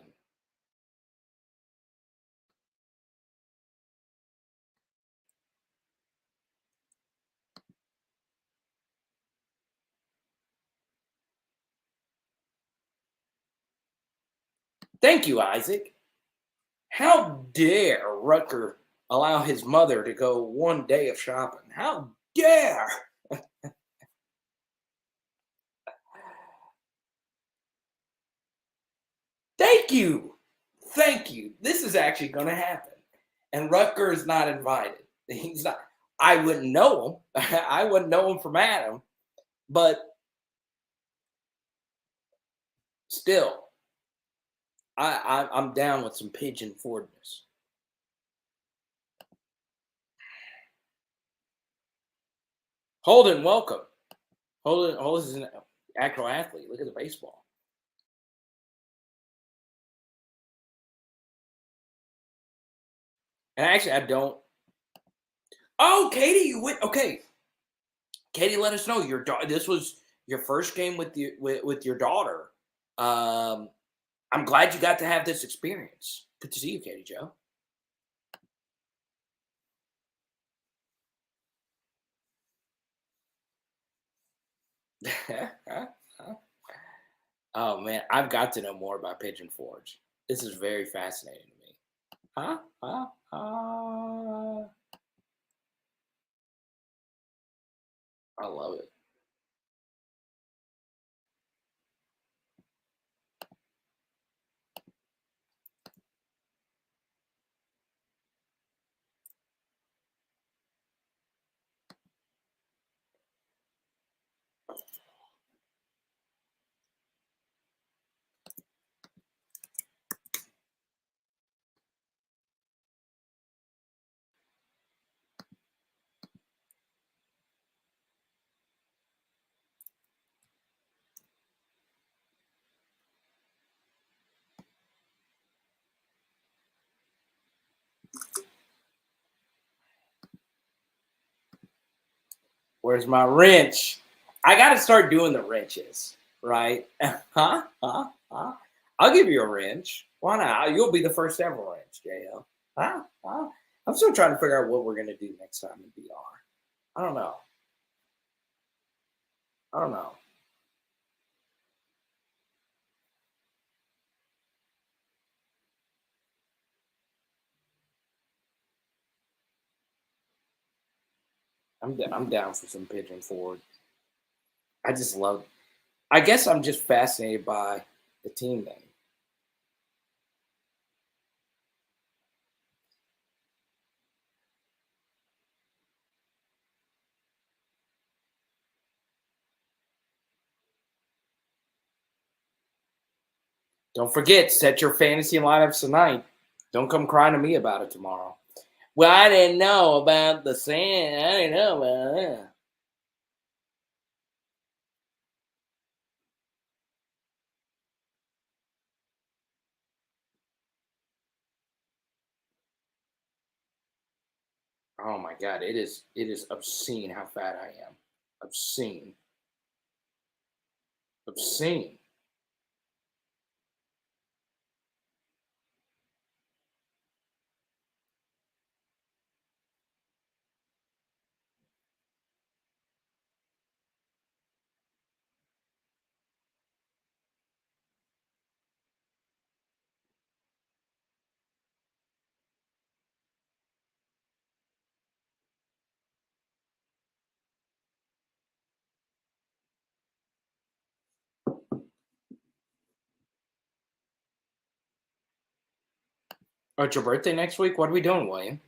S1: Thank you, Isaac. How dare Rucker allow his mother to go one day of shopping? How dare! Thank you. Thank you. This is actually going to happen. And Rucker is not invited. He's not. I wouldn't know him. I wouldn't know him from Adam. But still, I'm down with some pigeon forwardness. Holden, welcome. Holden's an actual athlete. Look at the baseball. And actually, I don't. Oh, Katie, you went. Okay, Katie, let us know your daughter. This was your first game with your daughter. I'm glad you got to have this experience. Good to see you, Katie Joe. Oh man, I've got to know more about Pigeon Forge. This is very fascinating to me. Huh? Huh? I love it. Where's my wrench? I got to start doing the wrenches, right? Huh? Huh? Huh? I'll give you a wrench. Why not? You'll be the first ever wrench, JL. Huh? Huh? I'm still trying to figure out what we're gonna do next time in BR. I don't know. I don't know. I'm down for some pigeon forward. I just love. I guess I'm just fascinated by the team name. Don't forget, set your fantasy lineups tonight. Don't come crying to me about it tomorrow. Well, I didn't know about the sand. I didn't know about that. Oh my God, it is obscene how fat I am. Obscene. Obscene. Oh, it's your birthday next week? What are we doing, William?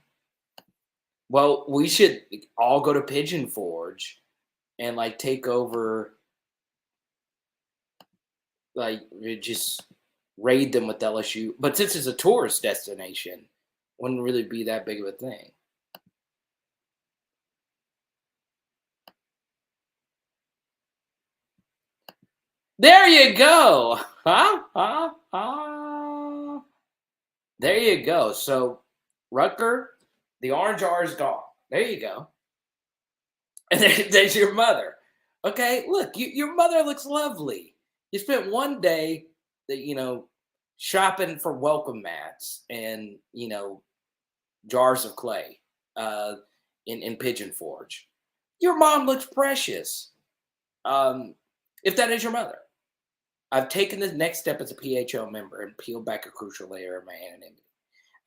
S1: Well, we should all go to Pigeon Forge and like take over, like we just raid them with LSU. But since it's a tourist destination, wouldn't really be that big of a thing. There you go. There you go. So, Rutger, the orange R is gone. There you go. And there's your mother. Okay, look, your mother looks lovely. You spent one day that shopping for welcome mats and jars of clay in Pigeon Forge. Your mom looks precious. If that is your mother, I've taken the next step as a PHO member and peeled back a crucial layer of my anonymity.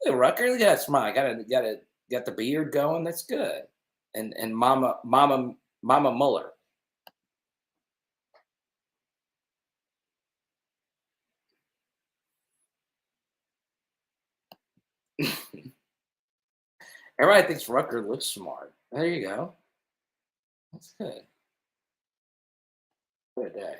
S1: Look, Rucker, look at that smile. Got the beard going. That's good. And Mama Muller. Everybody thinks Rucker looks smart. There you go. That's good. Good day.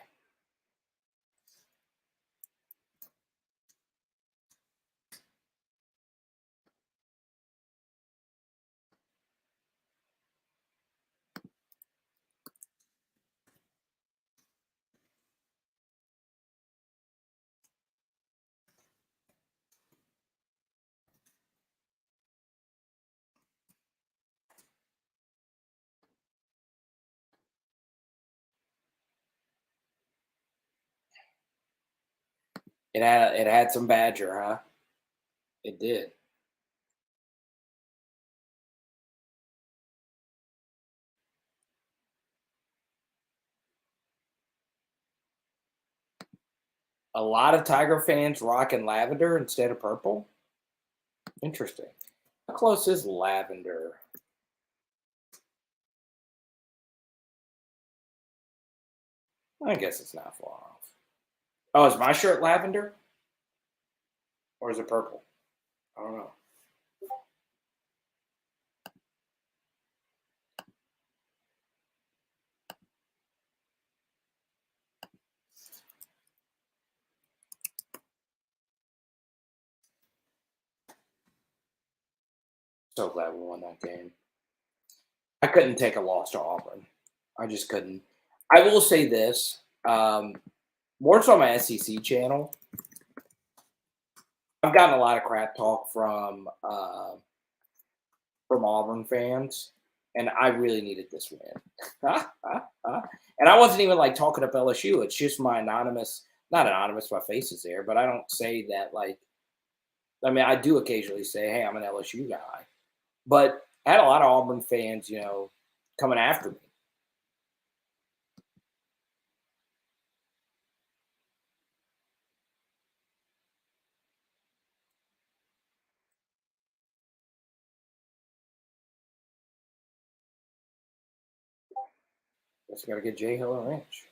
S1: It had some badger, huh? It did. A lot of Tiger fans rocking lavender instead of purple. Interesting. How close is lavender? I guess it's not far off. Oh, is my shirt lavender? Or is it purple? I don't know. So glad we won that game. I couldn't take a loss to Auburn. I just couldn't. I will say this. More so on my SEC channel, I've gotten a lot of crap talk from Auburn fans, and I really needed this win. And I wasn't even like talking up LSU. It's just my not anonymous, my face is there, but I don't say that like. I mean, I do occasionally say, "Hey, I'm an LSU guy," but I had a lot of Auburn fans, coming after me. Just got to get Jay Hill and Ranch.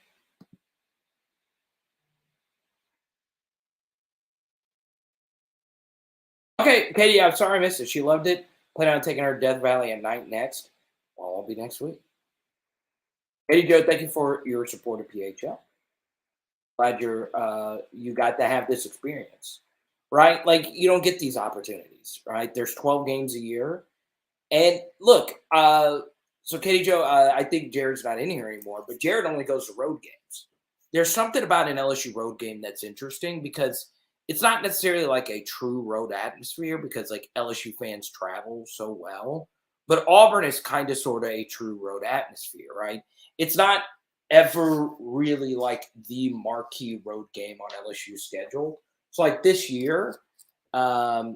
S1: Okay, Katie, I'm sorry I missed it. She loved it. Plan on taking her to Death Valley at night next. Well, I'll be next week. Katie Joe, thank you for your support of PHL. Glad you got to have this experience, right? Like you don't get these opportunities, right? There's 12 games a year, and look, so Katie Joe, I think Jared's not in here anymore, but Jared only goes to road games. There's something about an LSU road game that's interesting because it's not necessarily like a true road atmosphere because like LSU fans travel so well, but Auburn is kind of sort of a true road atmosphere, right? It's not ever really like the marquee road game on LSU's schedule. So like this year, um,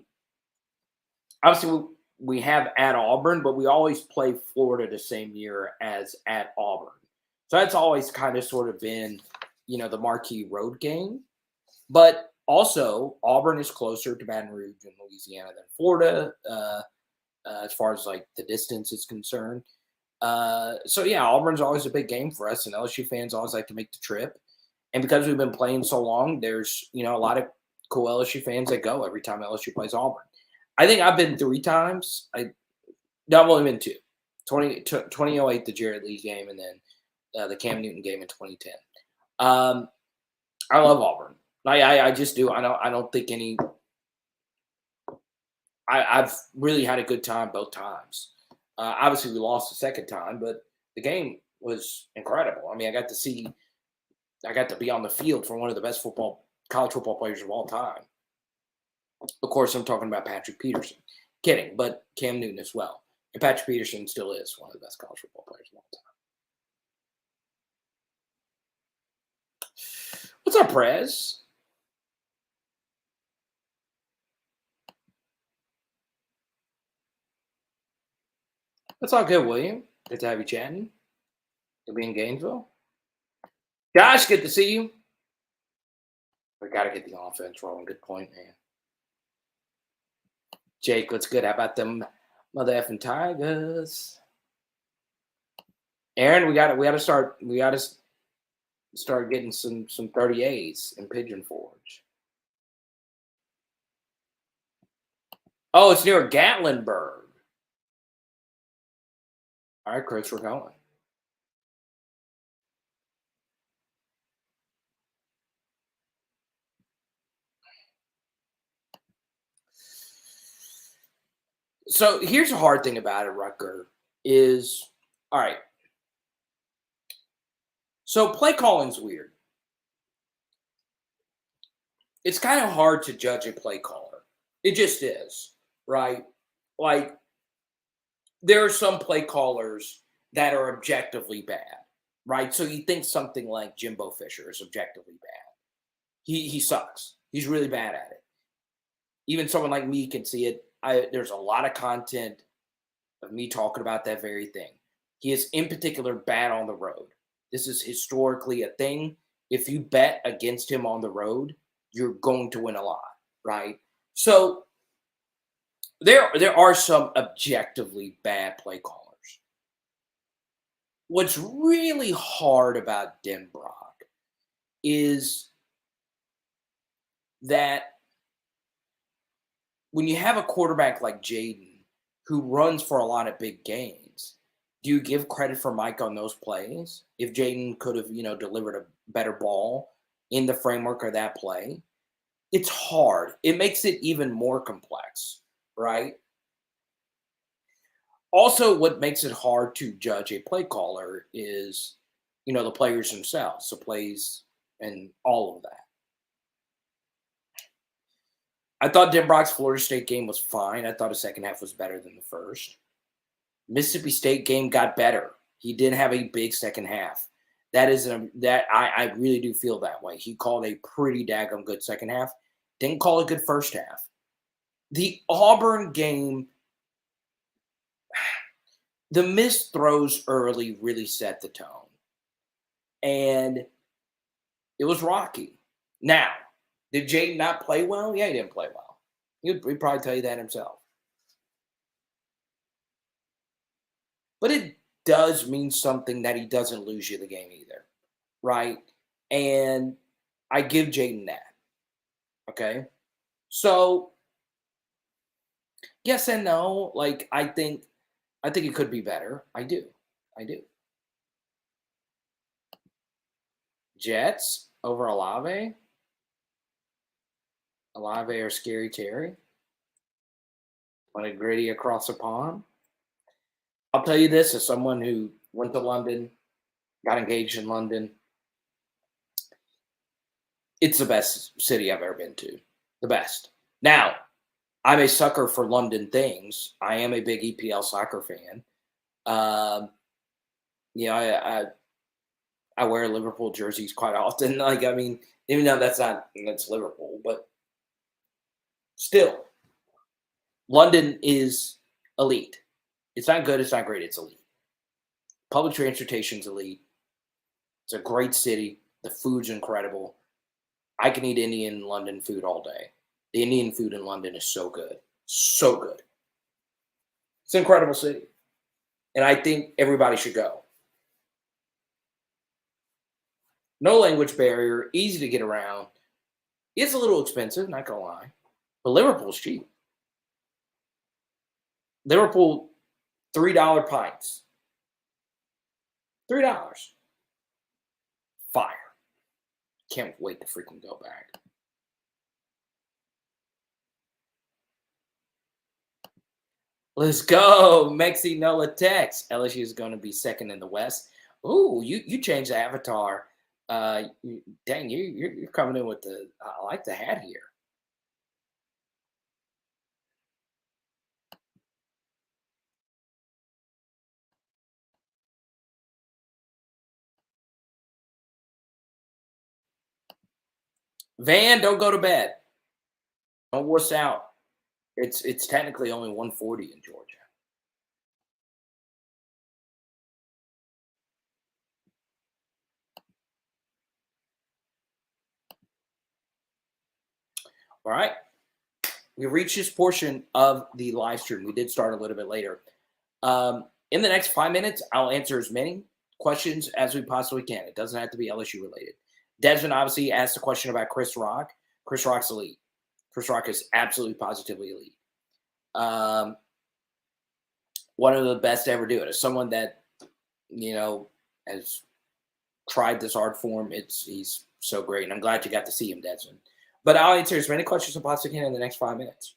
S1: obviously we have at Auburn, but we always play Florida the same year as at Auburn. So that's always kind of sort of been, the marquee road game. But also, Auburn is closer to Baton Rouge in Louisiana than Florida, as far as like the distance is concerned. So yeah, Auburn's always a big game for us, and LSU fans always like to make the trip. And because we've been playing so long, there's a lot of cool LSU fans that go every time LSU plays Auburn. I think I've been 3 times. No, I've only been 2. 2008, the Jared Lee game, and then the Cam Newton game in 2010. I love Auburn. I just do. I don't think any. I've really had a good time both times. Obviously, we lost the second time, but the game was incredible. I mean, I got to be on the field for one of the best college football players of all time. Of course, I'm talking about Patrick Peterson. Kidding, but Cam Newton as well. And Patrick Peterson still is one of the best college football players of all time. What's up, Prez? That's all good, William. Good to have you chatting. You'll be in Gainesville. Josh, good to see you. We got to get the offense rolling. Good point, man. Jake, what's good? How about them mother effing Tigers? Aaron, we got to start getting some 38s in Pigeon Forge. Oh, it's near Gatlinburg. All right, Chris, we're going. So here's the hard thing about it, Rucker, is all right. So play calling's weird. It's kind of hard to judge a play caller. It just is, right? Like there are some play callers that are objectively bad, right? So you think something like Jimbo Fisher is objectively bad. He sucks. He's really bad at it. Even someone like me can see it. There's a lot of content of me talking about that very thing. He is in particular bad on the road. This is historically a thing. If you bet against him on the road, you're going to win a lot, right? So there are some objectively bad play callers. What's really hard about Denbrock is that when you have a quarterback like Jaden who runs for a lot of big gains, do you give credit for Mike on those plays? If Jaden could have, delivered a better ball in the framework of that play, it's hard. It makes it even more complex, right? Also, what makes it hard to judge a play caller is, the players themselves, the plays and all of that. I thought Denbrock's Florida State game was fine. I thought the second half was better than the first. Mississippi State game got better. He did have a big second half. I really do feel that way. He called a pretty daggum good second half. Didn't call a good first half. The Auburn game, the missed throws early really set the tone. And it was rocky. Now, did Jaden not play well? Yeah, he didn't play well. He'd probably tell you that himself. But it does mean something that he doesn't lose you the game either, right? And I give Jaden that. Okay? So Yes and no. Like I think it could be better. I do. I do. Jets over Olave. Olave or Scary Terry. Want to gritty across the pond. I'll tell you this as someone who went to London, got engaged in London. It's the best city I've ever been to. The best. Now, I'm a sucker for London things. I am a big EPL soccer fan. Um, you know, I wear Liverpool jerseys quite often. Like, I mean, even though that's Liverpool, but still, London is elite. It's not good. It's not great. It's elite. Public transportation's elite. It's a great city. The food's incredible. I can eat Indian London food all day. The Indian food in London is so good. So good. It's an incredible city. And I think everybody should go. No language barrier, easy to get around. It's a little expensive, not gonna lie. But Liverpool's cheap. Liverpool, $3 pints. $3. Fire. Can't wait to freaking go back. Let's go. Mexi Nola Tex. LSU is going to be second in the West. Ooh, you changed the avatar. Dang, you're coming in with the. I like the hat here. Van, don't go to bed. Don't wuss out. It's technically only 140 in Georgia. All right. We reached this portion of the live stream. We did start a little bit later. In the next 5 minutes, I'll answer as many questions as we possibly can. It doesn't have to be LSU related. Desmond obviously asked a question about Chris Rock. Chris Rock's elite. Chris Rock is absolutely positively elite. One of the best to ever do it. As someone that, has tried this art form, he's so great. And I'm glad you got to see him, Desmond. But I'll answer as many questions as I possibly can in the next 5 minutes.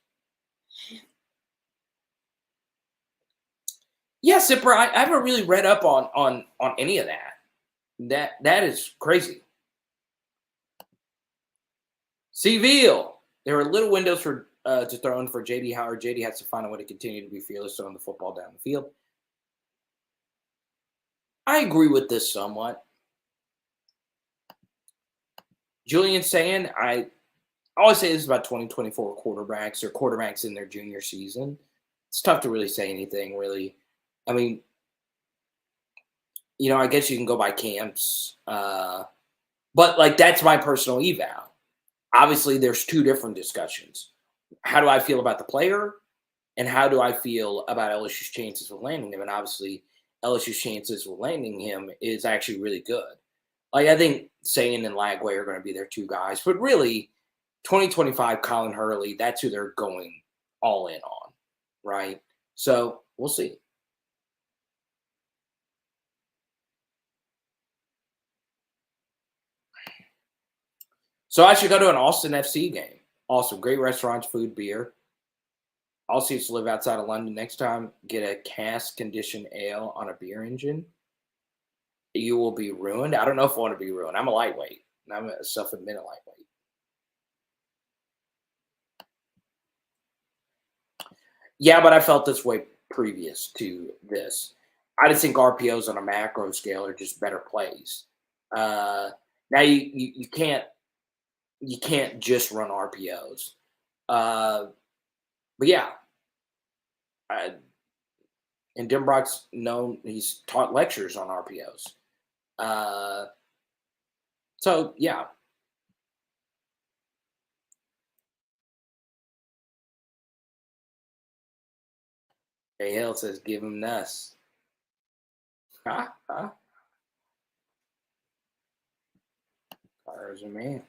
S1: Yeah, Sipper, I haven't really read up on any of that. That is crazy. Seville, there are little windows for to throw in for JD Howard. JD has to find a way to continue to be fearless throwing the football down the field. I agree with this somewhat. Julian saying, I always say this about 2024 quarterbacks or quarterbacks in their junior season. It's tough to really say anything, really. I mean, I guess you can go by camps. But, that's my personal eval. Obviously, there's two different discussions. How do I feel about the player? And how do I feel about LSU's chances of landing him? And obviously, LSU's chances of landing him is actually really good. I think Sayin and Lagway are going to be their two guys. But really, 2025 Colin Hurley, that's who they're going all in on, right? So we'll see. So I should go to an Austin FC game. Awesome. Great restaurants, food, beer. Also used to live outside of London. Next time, get a cask conditioned ale on a beer engine. You will be ruined. I don't know if I want to be ruined. I'm a lightweight. I'm a self-admitted lightweight. Yeah, but I felt this way previous to this. I just think RPOs on a macro scale are just better plays. Now you can't just run RPOs. But yeah, and Denbrock's known. He's taught lectures on RPOs. So yeah. Hey, Hill says, give him Nuss. Carter's a man.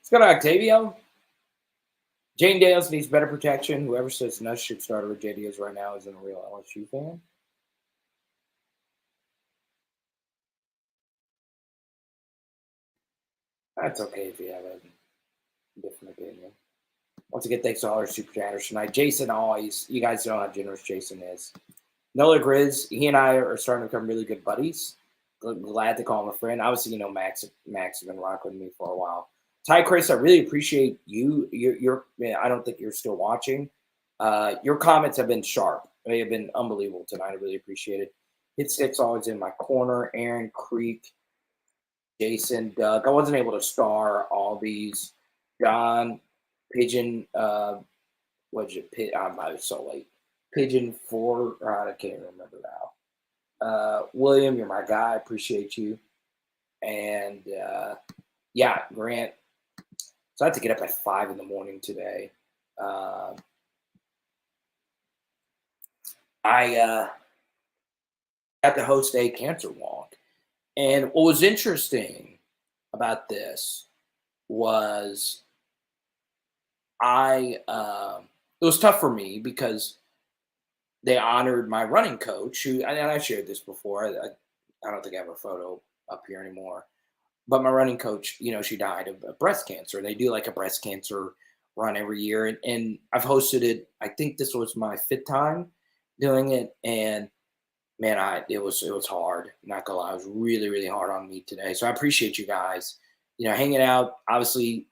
S1: Let's go to Octavio. Jane Dales needs better protection. Whoever says Nuss should start over JDS right now isn't a real LSU fan. That's okay if you have a different opinion. Once again, thanks to all our super chatters tonight. Jason always, you guys know how generous Jason is. Nola Grizz, he and I are starting to become really good buddies. Glad to call him a friend. Obviously, Max has been rocking with me for a while. Ty Chris, I really appreciate you. I don't think you're still watching. Your comments have been sharp. They have been unbelievable tonight. I really appreciate it. Hit Sticks always in my corner. Aaron Creek, Jason, Doug. I wasn't able to star all these. John, Pigeon, what'd you? I was so late. Pigeon 4, I can't remember now. William, you're my guy. I appreciate you. And yeah, Grant. So I had to get up at 5 in the morning today. I got to host a cancer walk. And what was interesting about this was it was tough for me because they honored my running coach, who, and I shared this before. I don't think I have a photo up here anymore. But my running coach, she died of breast cancer. They do like a breast cancer run every year. And I've hosted it. I think this was my 5th time doing it. And man, it was hard. Not gonna lie, it was really, really hard on me today. So I appreciate you guys, hanging out. Obviously,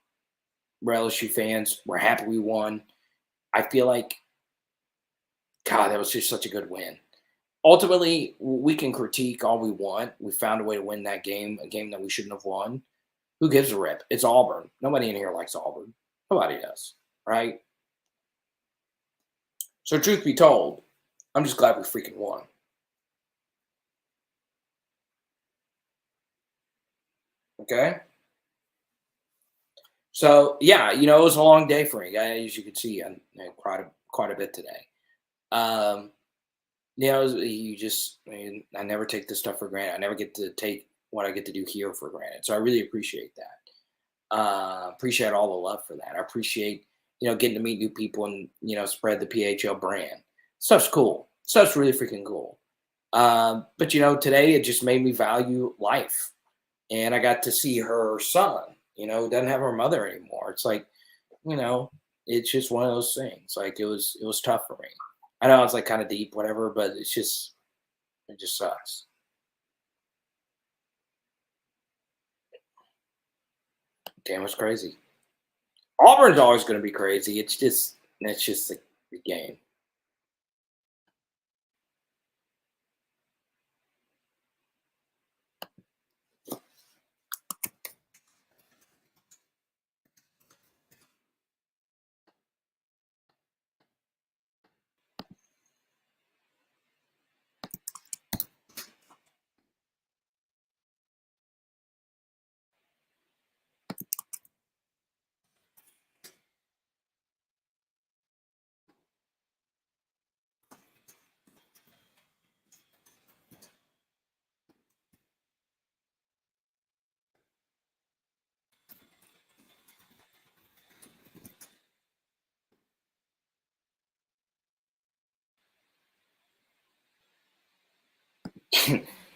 S1: we're LSU fans. We're happy we won. I feel like, God, that was just such a good win. Ultimately, we can critique all we want. We found a way to win that game, a game that we shouldn't have won. Who gives a rip? It's Auburn. Nobody in here likes Auburn. Nobody does, right? So truth be told, I'm just glad we freaking won. Okay? So, yeah, it was a long day for me. As you can see, I quite a bit today. I never take this stuff for granted. I never get to take what I get to do here for granted. So I really appreciate that. Appreciate all the love for that. I appreciate, getting to meet new people and, spread the PHL brand. Stuff's cool. Stuff's really freaking cool. But, today it just made me value life. And I got to see her son, doesn't have her mother anymore. It's like, it's just one of those things. Like it was tough for me. I know it's like kind of deep, whatever, but it just sucks. Damn, it's crazy. Auburn's always going to be crazy. It's just the game.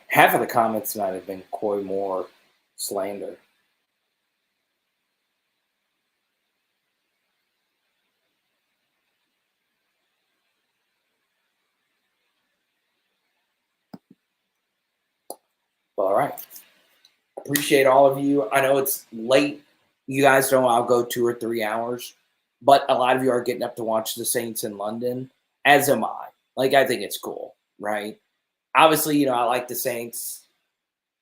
S1: Half of the comments might have been Coy Moore slander. Well, all right. Appreciate all of you. I know it's late. You guys know I'll go 2 or 3 hours, but a lot of you are getting up to watch the Saints in London, as am I. Like, I think it's cool, right? Obviously, I like the Saints.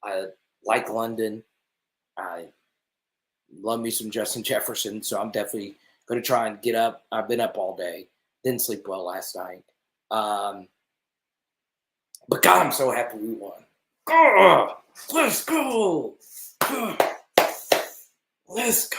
S1: I like London. I love me some Justin Jefferson, so I'm definitely going to try and get up. I've been up all day. Didn't sleep well last night. But God, I'm so happy we won. Let's go. Let's go.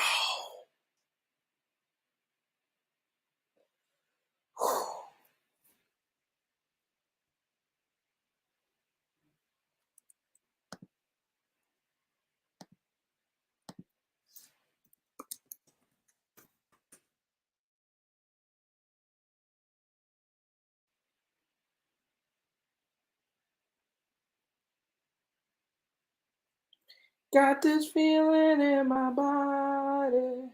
S1: Got this feeling in my body.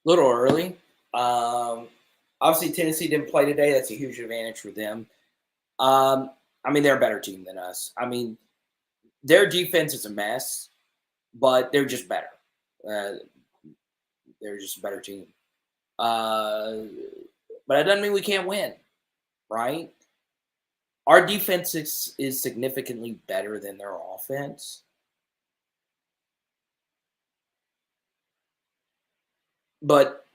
S1: Little early. Um, Obviously, Tennessee didn't play today. That's a huge advantage for them. I mean, they're a better team than us. I mean, their defense is a mess, but they're just better. Uh, they're just a better team. Uh, but it doesn't mean we can't win, right? Our defense is significantly better than their offense, but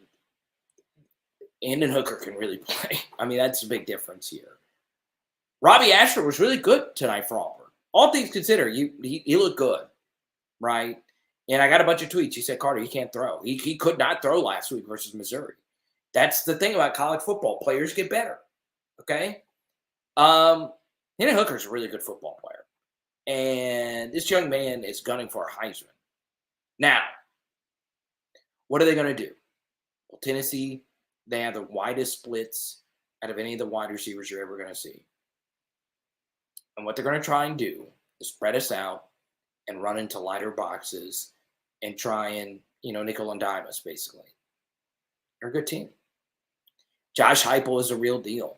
S1: Andon Hooker can really play. I mean, that's a big difference here. Robbie Ashford was really good tonight for Auburn. All things considered, he looked good, right? And I got a bunch of tweets. He said, Carter, he can't throw. He could not throw last week versus Missouri. That's the thing about college football. Players get better, okay? Hendon Hooker's a really good football player. And this young man is gunning for a Heisman. Now, what are they going to do? Well, Tennessee, they have the widest splits out of any of the wide receivers you're ever going to see. And what they're going to try and do is spread us out and run into lighter boxes and try and, nickel and dime us, basically. They're a good team. Josh Heupel is a real deal.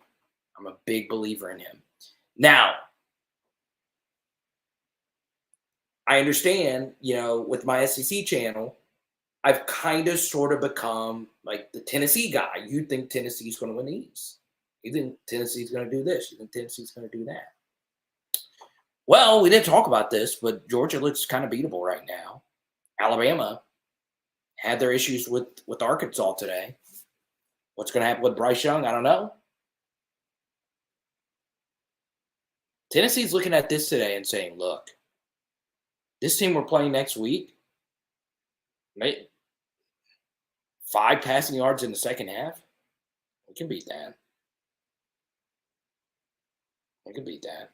S1: I'm a big believer in him. Now, I understand, with my SEC channel, I've kind of sort of become like the Tennessee guy. You think Tennessee's going to win these. You think Tennessee's going to do this. You think Tennessee's going to do that. Well, we didn't talk about this, but Georgia looks kind of beatable right now. Alabama had their issues with Arkansas today. What's going to happen with Bryce Young? I don't know. Tennessee's looking at this today and saying, look, this team we're playing next week, 5 passing yards in the second half, we can beat that. We can beat that.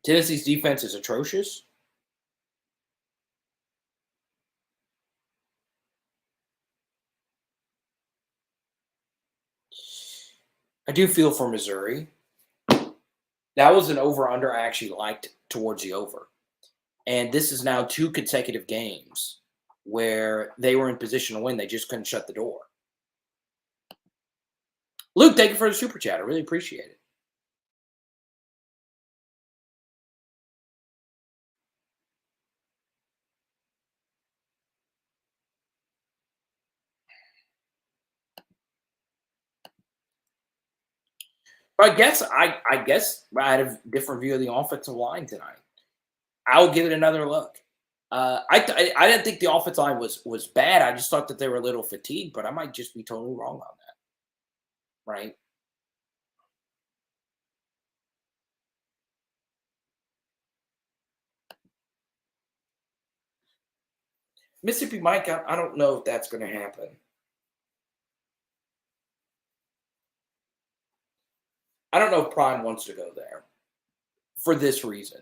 S1: Tennessee's defense is atrocious. I do feel for Missouri. That was an over-under I actually liked towards the over. And this is now 2 consecutive games where they were in position to win. They just couldn't shut the door. Luke, thank you for the super chat. I really appreciate it. I guess I had a different view of the offensive line tonight. I'll give it another look. I didn't think the offensive line was bad. I just thought that they were a little fatigued, but I might just be totally wrong on that. Right? Mississippi Mike, I don't know if that's going to happen. I don't know if Prime wants to go there for this reason.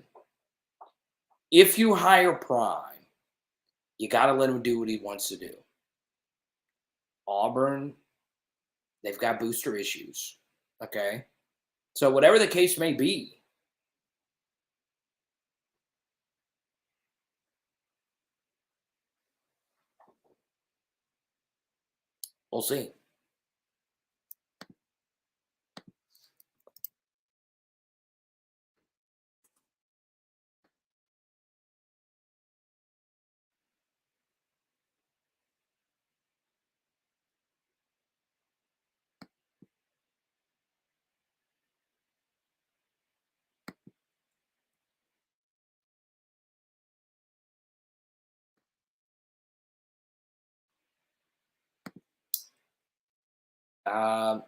S1: If you hire Prime, you got to let him do what he wants to do. Auburn, they've got booster issues. Okay. So, whatever the case may be, we'll see. Um,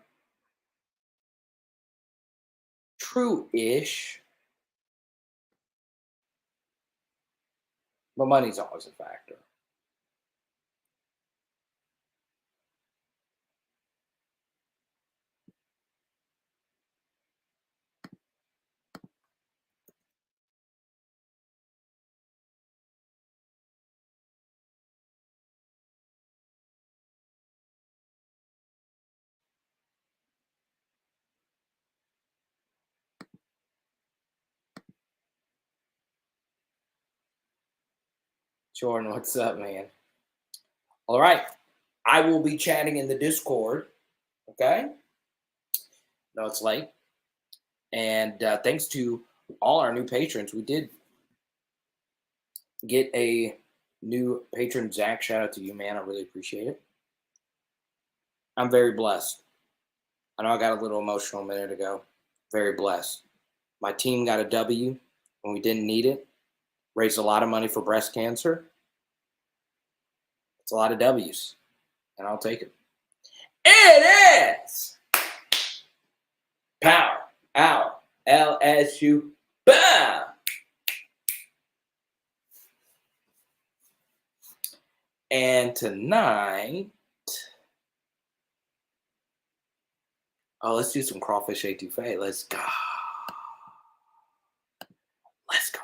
S1: true-ish. But money's always a factor. Jordan, what's up, man? All right. I will be chatting in the Discord. Okay. No, it's late. And thanks to all our new patrons, we did get a new patron, Zach. Shout out to you, man. I really appreciate it. I'm very blessed. I know I got a little emotional a minute ago. Very blessed. My team got a W when we didn't need it. Raised a lot of money for breast cancer. It's a lot of W's, and I'll take it. It is Power Hour LSU. Bam! And tonight, let's do some crawfish etouffee. Let's go. Let's go.